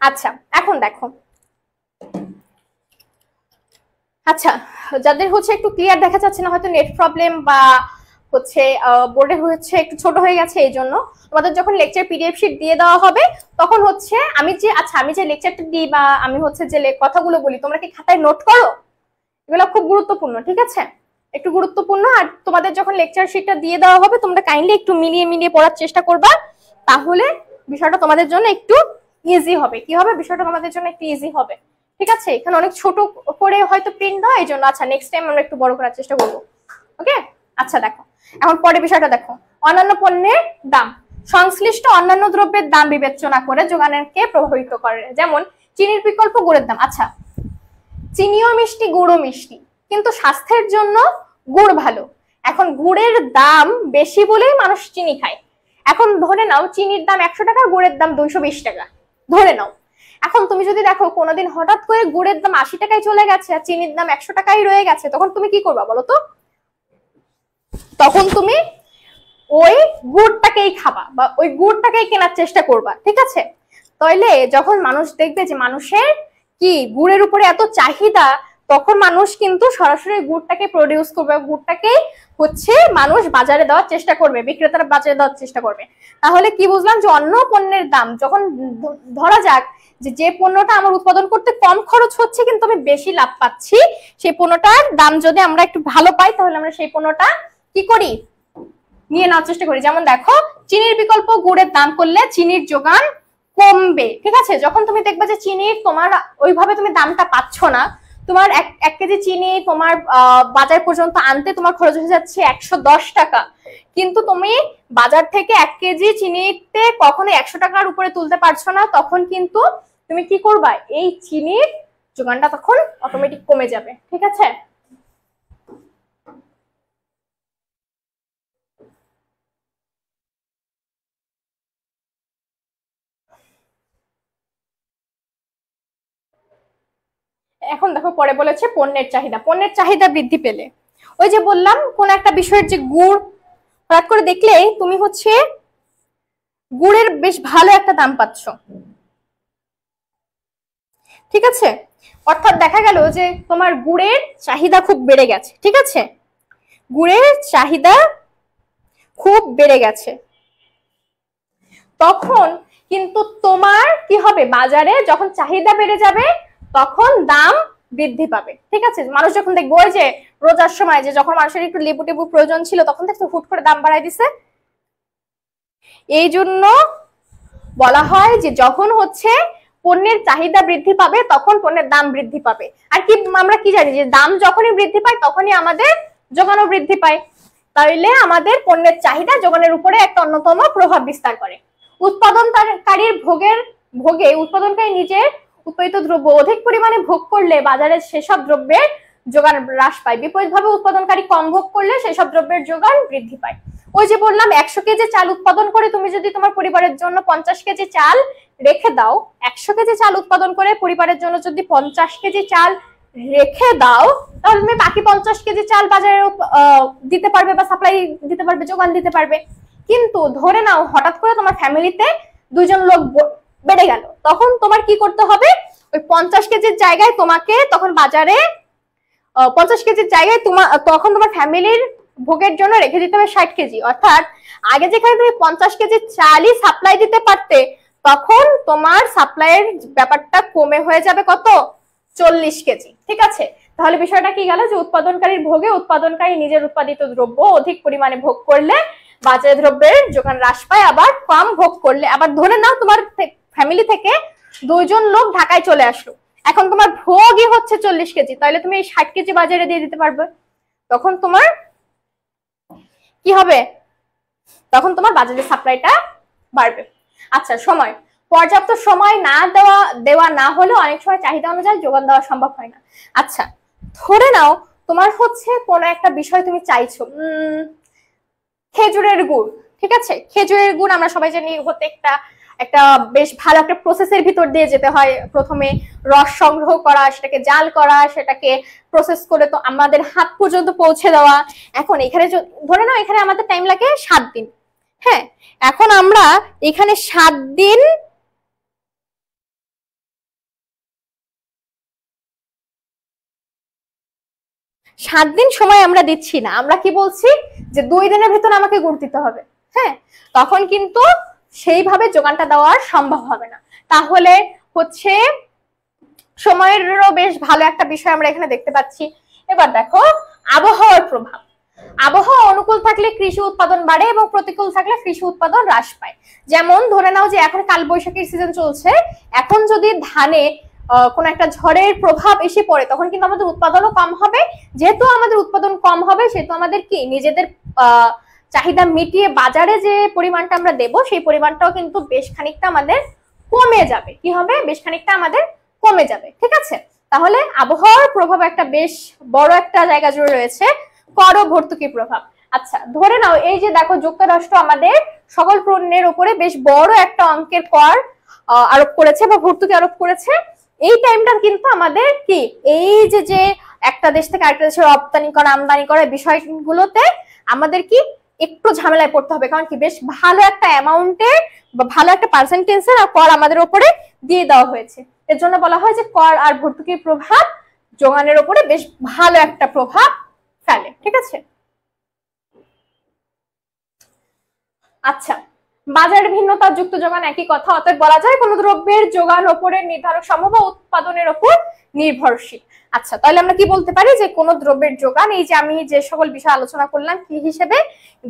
আচ্ছা, এখন দেখো, আচ্ছা যাদের হচ্ছে একটু ক্লিয়ার দেখা যাচ্ছে না, হয়তো নেট প্রবলেম বা হচ্ছে বোর্ডে হচ্ছে একটু ছোট হয়ে গেছে, এই জন্য তোমাদের যখন লেকচার পিডিএফ শিট দিয়ে দেওয়া হবে, তখন হচ্ছে আমি যে লেকচারটা দিই বা আমি হচ্ছে যে কথাগুলো বলি, তোমরা কি খাতায় নোট করো? এগুলো খুব গুরুত্বপূর্ণ, ঠিক আছে? একটু গুরুত্বপূর্ণ। আর তোমাদের যখন লেকচার শিটটা দিয়ে দেওয়া হবে, তোমরা কাইন্ডলি একটু মিলিয়ে পড়ার চেষ্টা করবা, তাহলে বিষয়টা তোমাদের জন্য একটু ইজি হবে। কি হবে? বিষয়টা তোমাদের জন্য একটু ইজি হবে, ঠিক আছে? এখানে অনেক ছোট করে হয়তো প্রিন্ট হয়, এই জন্য। আচ্ছা, নেক্সট টাইম আমরা একটু বড় করার চেষ্টা করবো, ওকে? আচ্ছা দেখো, এখন পরের বিষয়টা দেখো, অন্যান্য পণ্যের দাম। সংশ্লিষ্ট অন্যান্য দ্রব্যের দাম বিবেচনা করে যোগানকে প্রভাবিত করে। যেমন চিনির বিকল্প গুড়ের দাম। আচ্ছা, চিনিও মিষ্টি, গুড়ও মিষ্টি, কিন্তু স্বাস্থ্যের জন্য গুড় ভালো। এখন গুড়ের দাম বেশি বলেই মানুষ চিনি খায়। এখন ধরে নাও চিনির দাম 100 টাকা, গুড়ের দাম 220 টাকা ধরে নাও। এখন তুমি যদি দেখো কোনোদিন হঠাৎ করে গুড়ের দাম 80 টাকায় চলে গেছে আর চিনির দাম 100 টাকায় রয়ে গেছে, তখন তুমি কি করবা বলো তো? তখন তুমি ওই গুড়টাকেই খাবা বা ওই গুড়টাকেই কেনার চেষ্টা করবা, ঠিক আছে? তাইলে যখন মানুষ দেখবে যে মানুষের কি গুড়ের উপরে এত চাহিদা, তখন মানুষ কিন্তু সরাসরি গুড়টাকে প্রডিউস করবে, গুড়টাকে হচ্ছে মানুষ বাজারে দেওয়ার চেষ্টা করবে, বিক্রেতারা বাজারে দেওয়ার চেষ্টা করবে। তাহলে কি বুঝলাম যে অন্য পণ্যের দাম যখন ধরা যাক যে পণ্যটা আমার উৎপাদন করতে কম খরচ হচ্ছে কিন্তু আমি বেশি লাভ পাচ্ছি, সেই পণ্যটার দাম যদি আমরা একটু ভালো পাই তাহলে আমরা সেই পণ্যটা কি করি, নিয়ে নেওয়ার চেষ্টা করি। যেমন দেখো চিনির বিকল্প গুড়ের দাম করলে চিনির যোগান কমবে, ঠিক আছে? যখন তুমি দেখবে যে চিনির তোমার ওইভাবে তুমি দামটা পাচ্ছ না, তোমার এক কেজি চিনি তোমার বাজার পর্যন্ত আনতে তোমার খরচ হয়ে যাচ্ছে 110 টাকা, কিন্তু তুমি বাজার থেকে 1 কেজি চিনিতে কখনোই 100 টাকার উপরে তুলতে পারছো না, তখন কিন্তু তুমি কি করবা, এই চিনির যোগানটা তখন অটোমেটিক কমে যাবে, ঠিক আছে? এখন দেখো পরে বলেছে পণ্যের চাহিদা। পণ্যের চাহিদা বৃদ্ধি পেলে ওই যে বললাম কোন একটা বিষয়ের যে গুড় হঠাৎ করে দেখলে তুমি হচ্ছে গুড়ের বেশ ভালো একটা দাম পাচ্ছ, ঠিক আছে? অর্থাৎ দেখা গেল যে তোমার গুড়ের চাহিদা খুব বেড়ে গেছে, ঠিক আছে? গুড়ের চাহিদা খুব বেড়ে গেছে, তখন কিন্তু তোমার কি হবে, বাজারে যখন চাহিদা বেড়ে যাবে তখন দাম বৃদ্ধি পাবে, ঠিক আছে? মানুষ যখন দেখবে ওই যে রোজার সময় যে যখন মানুষের একটু লেবু টেবু প্রয়োজন ছিল তখন দেখছো হুট করে দাম বাড়াই দিছে। এই জন্য বলা হয় যে যখন হচ্ছে পণ্যের চাহিদা বৃদ্ধি পাবে তখন পণ্যের দাম বৃদ্ধি পাবে। আর কি আমরা কি জানি যে দাম যখনই বৃদ্ধি পায় তখনই আমাদের যোগানও বৃদ্ধি পায়, তাইলে আমাদের পণ্যের চাহিদা যোগানের উপরে একটা অন্যতম প্রভাব বিস্তার করে। উৎপাদনকারীর ভোগে উৎপাদনকারী নিজের উৎপাদিত দ্রব্য অধিক পরিমাণে ভোগ করলে বাজারে সেসব দ্রব্যের যোগান হ্রাস পায়, বিপরীতভাবে উৎপাদনকারী কম ভোগ করলে সেসব দ্রব্যের যোগান বৃদ্ধি পায়। ওই যে বললাম 100 কেজি চাল উৎপাদন করে তুমি যদি তোমার পরিবারের জন্য 50 কেজি চাল রেখে দাও, 100 কেজি চাল উৎপাদন করে পরিবারের জন্য যদি 50 কেজি চাল রেখে দাও, তাহলে তুমি বাকি 50 কেজি চাল বাজারে দিতে পারবে বা সাপ্লাই দিতে পারবে, যোগান দিতে পারবে। কিন্তু ধরে নাও হঠাৎ করে তোমার ফ্যামিলিতে 2 জন লোক বেড়ে গেল, তখন তোমার কি করতে হবে, ওই 50 কেজির জায়গায় তোমাকে তখন বাজারে 50 কেজির জায়গায় তখন তোমার ফ্যামিলির ভোগের জন্য রেখে দিতে হবে 60 কেজি। অর্থাৎ আগে যেখানে তুমি 50 কেজি চালই সাপ্লাই দিতে পারতে, তখন তোমার সাপ্লাইয়ের ব্যাপারটা কমে হয়ে যাবে কত, 40 কেজি, ঠিক আছে? তাহলে বিষয়টা কি গেল যে উৎপাদনকারীর ভোগে উৎপাদনকারী নিজের উৎপাদিত দ্রব্য অধিক পরিমাণে ভোগ করলে বাজারে দ্রব্যের যোগান হ্রাস পায়, আবার কম ভোগ করলে, আবার ধরে নাও তোমার ফ্যামিলি থেকে 2 জন লোক ঢাকায় চলে আসলো, এখন তোমার ভোগই হচ্ছে 40 কেজি, তাহলে তুমি এই 60 কেজি বাজারে দিয়ে দিতে পারবে, তখন তোমার কি হবে, তখন তোমার বাজারে সাপ্লাইটা বাড়বে। আচ্ছা, সময় পর্যাপ্ত সময় না দেওয়া না হলেও অনেক সময় চাহিদা অনুযায়ী যোগান দেওয়া সম্ভব হয় না। আচ্ছা, ধরে নাও তোমার হচ্ছে কোনো একটা বিষয় তুমি চাইছো, খেজুরের গুড়, ঠিক আছে? খেজুরের গুড় আমরা সবাই জানি হতে একটা বেশ ভালো একটা প্রসেসের ভিতর দিয়ে যেতে হয়, প্রথমে রস সংগ্রহ করা, সেটাকে জাল করা, সেটাকে প্রসেস করে তো আমাদের হাত পর্যন্ত পৌঁছে দেওয়া। এখন এখানে ধরে নাও এখানে আমাদের টাইম লাগে 7 দিন, হ্যাঁ? এখন আমরা এখানে 7 দিন সময় আমরা দিচ্ছি না, আমরা কি বলছি যে 2 দিনের ভিতর আমাকে গুড় দিতে হবে, হ্যাঁ? তখন কিন্তু সেইভাবে যোগানটা দেওয়া সম্ভব হবে না। তাহলে হচ্ছে সময়েরও বেশ ভালো একটা বিষয় আমরা এখানে দেখতে পাচ্ছি। এবার দেখো আবহাওয়ার প্রভাব। আবহাওয়া অনুকূল থাকলে কৃষি উৎপাদন বাড়ে এবং প্রতিকূল থাকলে কৃষি উৎপাদন হ্রাস পায়। যেমন ধরে নাও যে এখন কালবৈশাখীর সিজন চলছে, এখন যদি ধানে কোন একটা ঝড়ের প্রভাব এসে পড়ে তখন কিন্তু আমাদের উৎপাদনও কম হবে। যেহেতু আমাদের উৎপাদন কম হবে সেহেতু আমাদের কি নিজেদের চাহিদা মিটিয়ে বাজারে যে পরিমাণটা আমরা দেব সেই পরিমাণটাও কিন্তু বেশ খানিকটা আমাদের কমে যাবে। কি হবে, বেশ খানিকটা আমাদের কমে যাবে, ঠিক আছে? তাহলে আবহাওয়ার প্রভাব একটা বেশ বড় একটা জায়গা জুড়ে রয়েছে। কর ও ভর্তুকির প্রভাব। আচ্ছা ধরে নাও এই যে দেখো যুক্তরাষ্ট্র আমাদের সকল পণ্যের উপরে বেশ বড় একটা অঙ্কের কর আরোপ করেছে বা ভর্তুকি আরোপ করেছে। এই টাইমটা কিন্তু আমাদের কি এই যে একটা দেশ থেকে আরেকটা দেশে রপ্তানি করা আমদানি করা বিষয়গুলোতে আমাদের কি একটু ঝামেলায় পড়তে হবে, কারণ কি বেশ ভালো একটা অ্যামাউন্টের বা ভালো একটা পার্সেন্টেজের কর আমাদের উপরে দিয়ে দেওয়া হয়েছে। এর জন্য বলা হয় যে কর আর ভর্তুকির প্রভাব যোগানের উপরে বেশ ভালো একটা প্রভাব ফেলে। ঠিক আছে, আচ্ছা বাজারে ভিন্নতা যুক্ত যোগান একই কথা, অতএব বলা যায় কোন দ্রব্যের যোগান ওপরে নির্ধারক সমূহ বা উৎপাদনের উপর নির্ভরশীল। আচ্ছা তাহলে আমরা কি বলতে পারি যে কোন দ্রব্যের যোগান, এই যে আমি যে সকল বিষয় আলোচনা করলাম কি হিসেবে,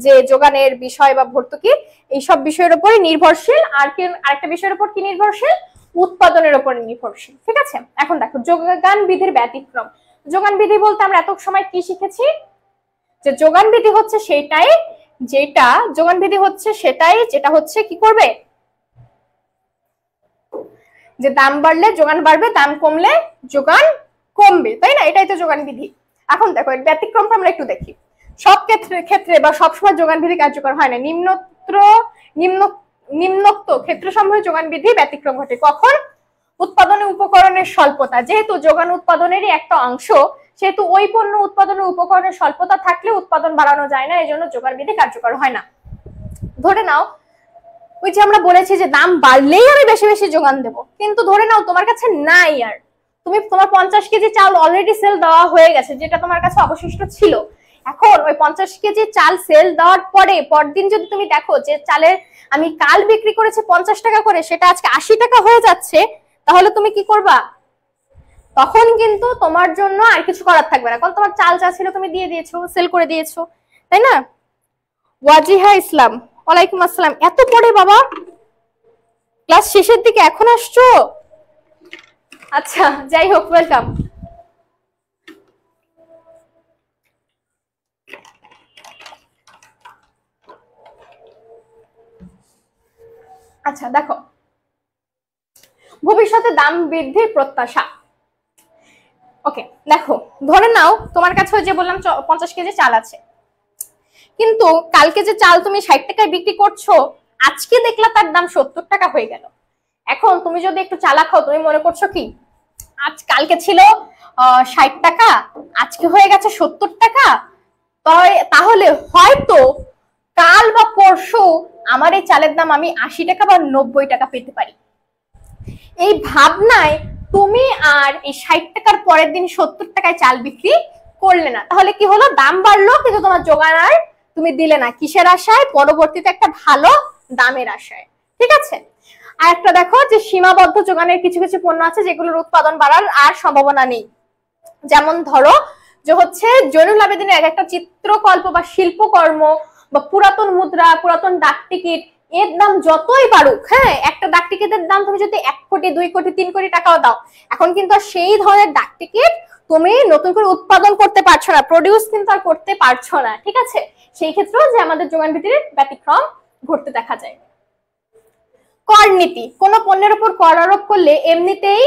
যে যোগানের বিষয় বা ভর্তুকি এইসব বিষয়ের উপরে নির্ভরশীল। আর কি আরেকটা বিষয়ের উপর কি নির্ভরশীল, উৎপাদনের উপর নির্ভরশীল। ঠিক আছে, এখন দেখো যোগান বিধির ব্যতিক্রম। যোগান বিধি বলতে আমরা এত সময় কি শিখেছি, যে যোগান বিধি হচ্ছে সেটাই যেটা হচ্ছে কি করবে, যে দাম বাড়লে যোগান বাড়বে, দাম কমলে যোগান কমবে, তাই না? এটাই তো যোগান বিধি। এখন দেখো এর ব্যতিক্রমটা আমরা একটু দেখি। সব ক্ষেত্রে বা সবসময় যোগান বিধি কার্যকর হয় না। নিম্নোক্ত ক্ষেত্রসমূহে যোগান বিধি ব্যতিক্রম ঘটে। কখন? উৎপাদনের উপকরণের স্বল্পতা, যেহেতু যোগান উৎপাদনেরই একটা অংশ, সেহেতু ওই পণ্য উৎপাদনের উপকরণের স্বল্পতা থাকলে উৎপাদন বাড়ানো যায় না, এই জন্য যোগান বিধি কার্যকর হয় না। ধরে নাও ওই যে আমরা বলেছি যে দাম বাড়লেই আমি বেশি বেশি যোগান দেব, কিন্তু ধরে নাও তোমার কাছে নাই, আর তোমার 50 কেজি চাল অলরেডি সেল দেওয়া হয়ে গেছে, যেটা তোমার কাছে অবশিষ্ট ছিল। এখন ওই 50 কেজি চাল সেল দেওয়ার পরে পরদিন যদি তুমি দেখো যে চালের আমি কাল বিক্রি করেছি 50 টাকা করে, সেটা আজকে 80 টাকা হয়ে যাচ্ছে, তাহলে তুমি কি করবা? তখন কিন্তু তোমার জন্য আর কিছু করার থাকবে না, কারণ তোমার চাল যা ছিল তুমি দিয়ে দিয়েছো, সেল করে দিয়েছো, তাই না? ওয়াজিহা ইসলাম, ওয়ালাইকুম আসসালাম। এত পড়ে বাবা, ক্লাস শেষের দিকে এখন আসছো? আচ্ছা যাই হোক, ওয়েলকাম। আচ্ছা দেখো, ভবিষ্যতে দাম বৃদ্ধির প্রত্যাশা। ওকে দেখো, ধরে নাও তোমার কাছে ওই যে বললাম 50 কেজি চাল আছে, কিন্তু কালকে যে চাল তুমি 60 টাকায় বিক্রি করছো, আজকে দেখলা তার দাম 70 টাকা হয়ে গেল। এখন তুমি যদি একটু চালাক হও, তুমি মনে করছো কি কালকে ছিল 60 টাকা, আজকে হয়ে গেছে 70 টাকা, তাহলে হয়তো কাল বা পরশু আমার এই চালের দাম আমি 80 টাকা বা 90 টাকা পেতে পারি। এই ভাবনায় তুমি আর এই 60 টাকার পরের দিন 70 টাকায় চাল বিক্রি করলে না, তাহলে কি হলো, দাম বাড়লো কিন্তু তোমার যোগান আর তুমি দিলে না। কিসের আশায়? পরবর্তীতে একটা ভালো দামের আশায়। ঠিক আছে, আর একটা দেখো যে সীমাবদ্ধ যোগানের কিছু কিছু পণ্য আছে যেগুলোর উৎপাদন বাড়ার আর সম্ভাবনা নেই। যেমন ধরো যে হচ্ছে জয়নুল আবেদিনের এক একটা চিত্রকল্প বা শিল্পকর্ম বা পুরাতন মুদ্রা, পুরাতন ডাক টিকিট, এর দাম যতই বাড়ুক, হ্যাঁ একটা ডাক টিকিটের দাম তুমি যদি 1 কোটি 2 কোটি 3 কোটি টাকাও দাও, এখন কিন্তু সেই ধরনের ডাক টিকিট তুমি নতুন করে উৎপাদন করতে পারছো না, প্রডিউস কিন্তু আর করতে পারছো না। ঠিক আছে, সেই ক্ষেত্রেও যে আমাদের যোগান বিধির ব্যতিক্রম ঘটতে দেখা যায়। কর নীতি, কোন পণ্যের উপর কর আরোপ করলে এমনিতেই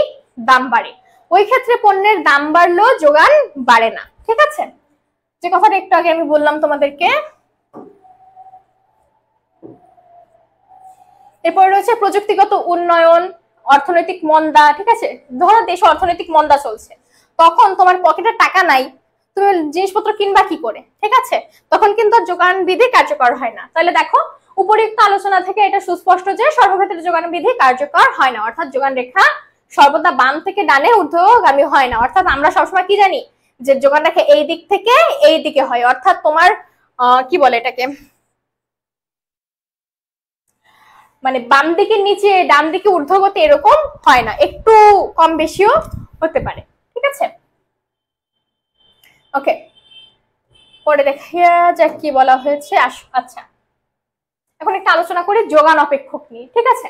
দাম বাড়ে, ওই ক্ষেত্রে পণ্যের দাম বাড়লেও যোগান বাড়ে না। ঠিক আছে, যে কথাটা একটু আগে আমি বললাম তোমাদেরকে। এরপর রয়েছে প্রযুক্তিগত উন্নয়ন, অর্থনৈতিক মন্দা। ঠিক আছে, ধরো দেশে অর্থনৈতিক মন্দা চলছে, তখন তোমার পকেটে টাকা নাই, তুমি জিনিসপত্র কিনবা কি করে? ঠিক আছে, তখন কিন্তু যোগান বিধি কার্যকর হয় না। তাহলে দেখো উপরিউক্ত আলোচনা থেকে এটা সুস্পষ্ট যে সর্বক্ষেত্রে যোগান বিধি কার্যকর হয় না, অর্থাৎ যোগান রেখা সর্বদা বাম থেকে ডানে ঊর্ধ্বগামী হয় না। অর্থাৎ আমরা সবসময় কি জানি যে যোগান রেখা এই দিক থেকে এই দিকে হয়, অর্থাৎ তোমার কি বলে এটাকে, মানে বাম দিকে নিচে ডান দিকে ঊর্ধ্বগতি এরকম হয় না, একটু কম বেশিও হতে পারে। ঠিক আছে, ওকে পরে দেখা যাক কি বলা হয়েছে। আচ্ছা এখন একটা আলোচনা করি যোগান অপেক্ষক নিয়ে। ঠিক আছে,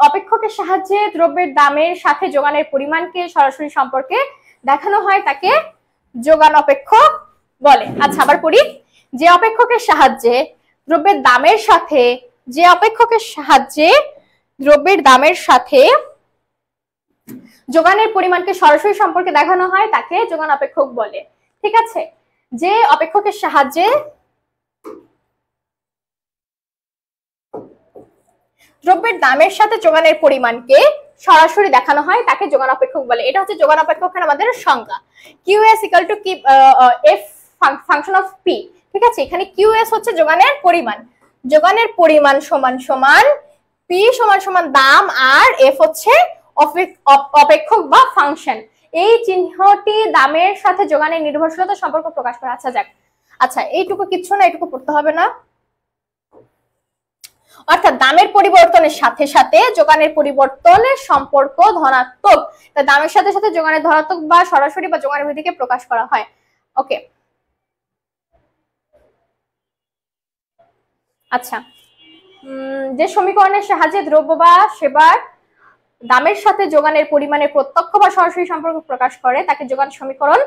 অপেক্ষকের সাহায্যে দ্রব্যের দামের সাথে যোগানের পরিমাণকে সরাসরি সম্পর্কে দেখানো হয়, তাকে যোগান অপেক্ষক বলে। আচ্ছা আবার পড়ি, যে অপেক্ষকের সাহায্যে দ্রব্যের দামের সাথে যোগানের পরিমাণকে সরাসরি সম্পর্কে দেখানো হয়, তাকে যোগান অপেক্ষক বলে। ঠিক আছে, যে অপেক্ষকের সাহায্যে দ্রব্যের দামের সাথে যোগানের পরিমাণকে সরাসরি দেখানো হয় তাকে যোগান অপেক্ষক বলে। এটা হচ্ছে যোগান অপেক্ষকের আমাদের সংজ্ঞা। কিউএস ইকুয়াল টু কি এফ ফাংশন অফ পি। ঠিক আছে, এখানে কিউএস হচ্ছে যোগানের পরিমাণ, যোগানের পরিমাণ সমান সমান পি সমান সমান দাম, আর এফ হচ্ছে অপেক্ষক বা ফাংশন। এই চিহ্নটি দামের সাথে যোগানের নির্ভরশীলতা সম্পর্ক প্রকাশ করে। আচ্ছা যাক, আচ্ছা এইটুকু কিচ্ছু না, এইটুকু পড়তে হবে না। অর্থাৎ দামের পরিবর্তনের সাথে সাথে যোগানের পরিবর্তনের সম্পর্ক ধনাত্মক। দামের সাথে সাথে যোগানের ধনাত্মক বা সরাসরি বা যোগানের বৃদ্ধিকে প্রকাশ করা হয়। ওকে, আচ্ছা, যে সমীকরণের সাহায্যে দ্রব্য বা সেবার দামের সাথে যোগানের পরিমাণের প্রত্যক্ষ বা সরাসরি সম্পর্ক প্রকাশ করে তাকে যোগান সমীকরণ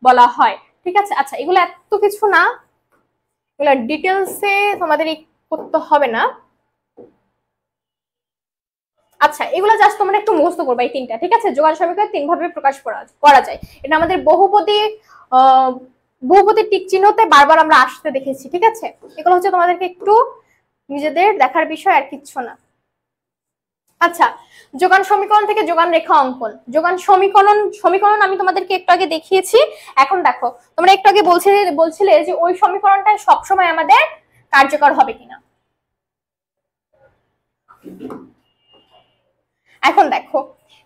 বলা হয়। ঠিক আছে, আচ্ছা এগুলো এত কিছু না, এগুলো ডিটেলসে তোমাদের করতে হবে না। আচ্ছা এগুলো জাস্ট তোমরা একটু মুখস্থ করবে এই তিনটা। ঠিক আছে, যোগান সমীকরণ তিন ভাবে প্রকাশ করা যায়। এটা আমাদের বহুপদী টিক চিহ্নতে বারবার আমরা আসতে দেখেছি। ঠিক আছে, এগুলো হচ্ছে তোমাদেরকে একটু নিজেদের দেখার বিষয়, আর কিচ্ছু না। আচ্ছা, যোগান সমীকরণ থেকে যোগান রেখা অঙ্কন। যোগান সমীকরণ আমি তোমাদেরকে একটু আগে দেখিয়েছি। এখন দেখো, তোমরা একটু আগে বলছিলে যে ওই সমীকরণটা সবসময় আমাদের কার্যকর হবে কিনা। এখন দেখো,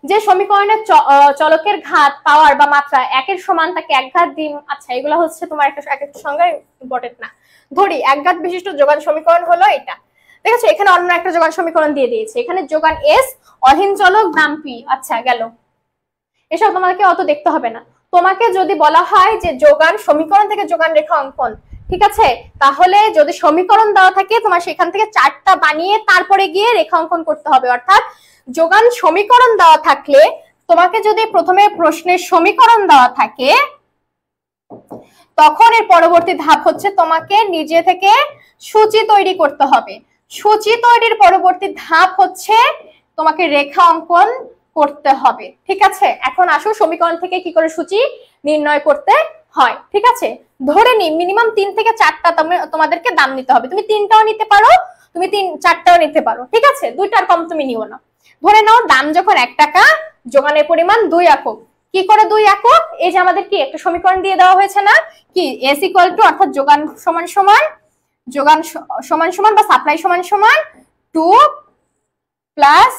যে সমীকরণের চলকের ঘাত পাওয়ার বা মাত্রা একের সমান তাকে একঘাত দিন। আচ্ছা এগুলো হচ্ছে তোমার একটা সংজ্ঞা, ইম্পর্টেন্ট না। ধরি একঘাত বিশিষ্ট যোগান সমীকরণ হলো এটা। ঠিক আছে, এখানে অন্য একটা যোগান সমীকরণ দিয়ে দিয়েছে। এখানে যোগান এস, অহীন চলক, দাম পি। আচ্ছা গেল, এসব তোমাকে অত দেখতে হবে না। তোমাকে যদি বলা হয় যে যোগান সমীকরণ থেকে যোগান রেখা অঙ্কন, ঠিক আছে, তাহলে যদি সমীকরণ দেওয়া থাকে তোমার সেখান থেকে চারটা বানিয়ে তারপরে গিয়ে রেখা অঙ্কন করতে হবে। অর্থাৎ যোগান সমীকরণ দেওয়া থাকলে তোমাকে যদি প্রথমে প্রশ্নের সমীকরণ দেওয়া থাকে, তখন এর পরবর্তী ধাপ হচ্ছে তোমাকে নিজে থেকে সূচি তৈরি করতে হবে। সূচি তৈরির পরবর্তী ধাপ হচ্ছে তোমাকে রেখা অঙ্কন করতে হবে। ঠিক আছে, এখন আসো সমীকরণ থেকে কি করে সূচি নির্ণয় করতে হয়। ঠিক আছে, ধরে নি মিনিমাম 3 থেকে 4টা তোমাদেরকে দাম নিতে হবে। তুমি 3টাও নিতে পারো, তুমি 4টাও নিতে পারো। ঠিক আছে, 2টার কম তুমি নিও না। ধরে নাও দাম যখন 1 টাকা, যোগানের পরিমাণ 2 একক। কি করে 2 একক? এই যে আমাদের কি একটা সমীকরণ দিয়ে দেওয়া হয়েছে না, কি এস ইকুয়াল টু, অর্থাৎ যোগান সমান সমান বা সাপ্লাই সমান সমান 2 প্লাস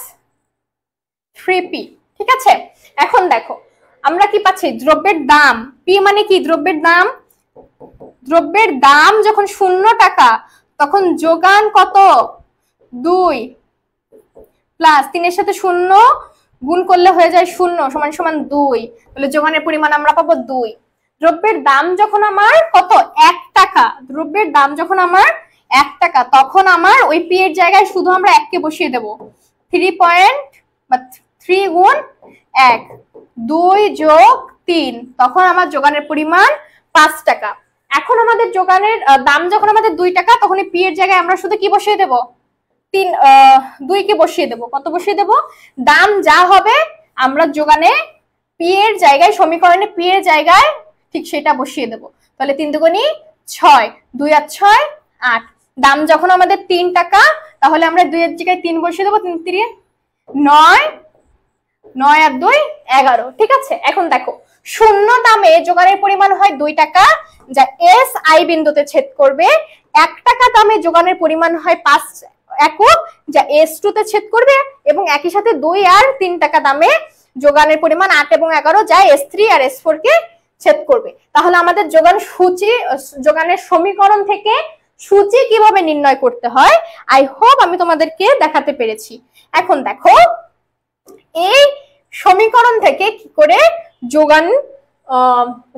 3p। ঠিক আছে, এখন দেখো আমরা কি পাচ্ছি, দ্রব্যের দাম পি মানে কি, দ্রব্যের দাম। দ্রব্যের দাম যখন 0 টাকা তখন যোগান কত, 2 প্লাস 3 এর সাথে 0 গুণ করলে হয়ে যায় 0 সমান সমান 2, তাহলে যোগানের পরিমাণ আমরা পাবো 2। দ্রব্যের দাম যখন আমার কত, 1 টাকা, দ্রব্যের দাম যখন আমার 1 টাকা তখন আমার ওই পি এর জায়গায় শুধু আমরা 1 কে বসিয়ে দেব। 3 গুণ 1, 2 যোগ 3, তখন আমার যোগানের পরিমাণ 5 টাকা। এখন আমাদের যোগানের দাম যখন আমাদের 2 টাকা, তখন এই পি এর জায়গায় আমরা শুধু কি বসিয়ে দেব, 2 কে বসিয়ে দেব। কত বসিয়ে দেব, দাম যা হবে আমরা যোগানে পি এর জায়গায়, সমীকরণে পি এর জায়গায় ঠিক সেটা বসিয়ে দেব। তাহলে 3 দুগুণী 6, 2 আর 6 8। দাম যখন আমাদের 3 টাকা, তাহলে আমরা 2 এর জায়গায় 3 বসিয়ে দেবো। 3 3 9, 9 আর 2 11। ঠিক আছে, এখন দেখো শূন্য দামে যোগানের পরিমাণ হয় 2 টাকা, যা এস আই বিন্দুতে ছেদ করবে। 1 টাকা দামে যোগানের পরিমাণ হয় 5 একক, যা S2 তে ছেদ করবে। এবং একই সাথে 2 আর 3 টাকা দামে যোগানের পরিমাণ 8 এবং 11, যা S3 আর S4 কে ছেদ করবে। তাহলে আমাদের যোগানের সমীকরণ থেকে সূচি কিভাবে নির্ণয় করতে হয়, আই হোপ আমি তোমাদেরকে দেখাতে পেরেছি। এখন দেখো এই সমীকরণ থেকে কি করে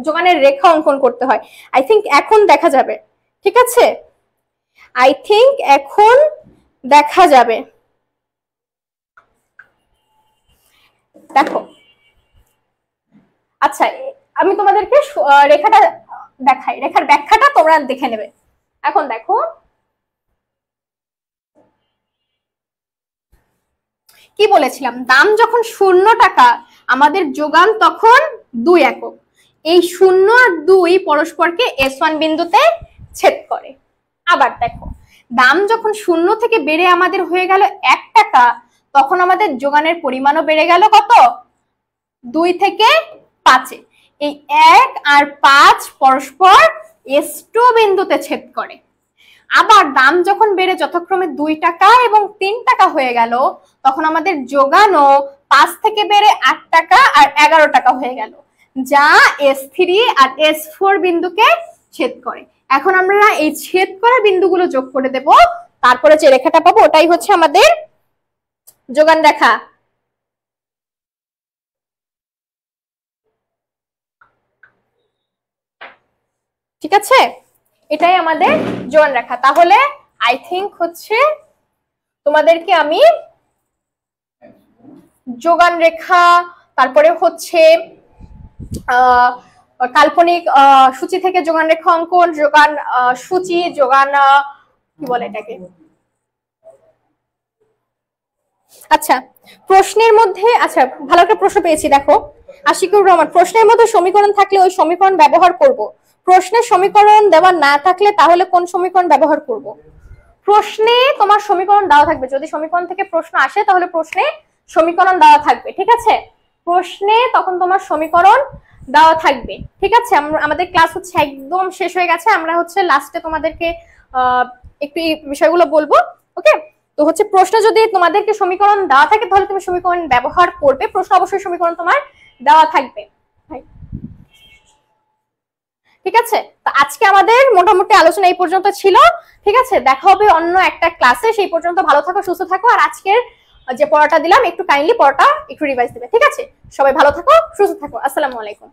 যোগানের রেখা অঙ্কন করতে হয়, আই থিঙ্ক এখন দেখা যাবে। ঠিক আছে, আই থিঙ্ক এখন দেখা যাবে। দেখো, আচ্ছা আমি তোমাদেরকে রেখাটা দেখাই, রেখার ব্যাখ্যাটা তোমরা দেখে নেবে। এখন দেখো, কি বলেছিলাম, দাম যখন 0 টাকা আমাদের যোগান তখন 2 একক। এই 0 আর 2 পরস্পরকে S1 বিন্দুতে ছেদ করে। আবার দেখো, দাম যখন 0 থেকে বেড়ে আমাদের হয়ে গেল 1 টাকা, তখন আমাদের যোগানের পরিমাণও বেড়ে গেল কত? 2 থেকে 5-এ। এই 1 আর 5 পরস্পর S2 বিন্দুতে ছেদ করে। আবার দাম যখন বেড়ে যথাক্রমে 2 টাকা এবং 3 টাকা হয়ে গেল, তখন আমাদের যোগানও 5 থেকে বেড়ে 8 টাকা আর 11 টাকা হয়ে গেল, যা S3 আর S4 বিন্দুকে ছেদ করে। এখন আমরা এই ছেদ করা বিন্দুগুলো যোগ করে দেব, তারপরে যে রেখাটা পাবো ওটাই হচ্ছে আমাদের যোগান রেখা। ঠিক আছে, এটাই আমাদের যোগান রেখা। তাহলে আই থিংক হচ্ছে তোমাদেরকে আমি যোগান রেখা, তারপরে হচ্ছে কাল্পনিক সূচি থেকে যোগান রেখা অঙ্কন, যোগান সূচি, যোগান কি বলে এটাকে, আচ্ছা প্রশ্নের মধ্যে, আচ্ছা ভালো একটা প্রশ্ন পেয়েছি, দেখো আশিকুর রহমান, প্রশ্নের মধ্যে সমীকরণ থাকলে ওই সমীকরণ ব্যবহার করব। প্রশ্নের সমীকরণ দেওয়া না থাকলে তাহলে কোন সমীকরণ ব্যবহার করব? প্রশ্নে তোমার সমীকরণ দেওয়া থাকবে, যদি সমীকরণ থেকে প্রশ্ন আসে তাহলে প্রশ্নে সমীকরণ দেওয়া থাকবে। ঠিক আছে, প্রশ্নে তখন তোমার সমীকরণ দেওয়া থাকবে। ঠিক আছে, আমাদের ক্লাস হচ্ছে একদম শেষ হয়ে গেছে, আমরা হচ্ছে লাস্টে তোমাদেরকে একটু এই বিষয়গুলো বলবো। ওকে, তো হচ্ছে প্রশ্ন যদি তোমাদেরকে সমীকরণ দেওয়া থাকে তাহলে তুমি সমীকরণ ব্যবহার করবে, প্রশ্ন অবশ্যই সমীকরণ তোমার দেওয়া থাকবে। ঠিক আছে, তো আজকে আমাদের মোটামুটি আলোচনা এই পর্যন্ত ছিল। ঠিক আছে, দেখা হবে অন্য একটা ক্লাসে, সেই পর্যন্ত ভালো থাকো, সুস্থ থাকো। আর আজকের যে পড়াটা দিলাম একটু কাইন্ডলি পড়াটা একটু রিভাইজ দিবে। ঠিক আছে, সবাই ভালো থাকো, সুস্থ থাকো। আসসালামু আলাইকুম।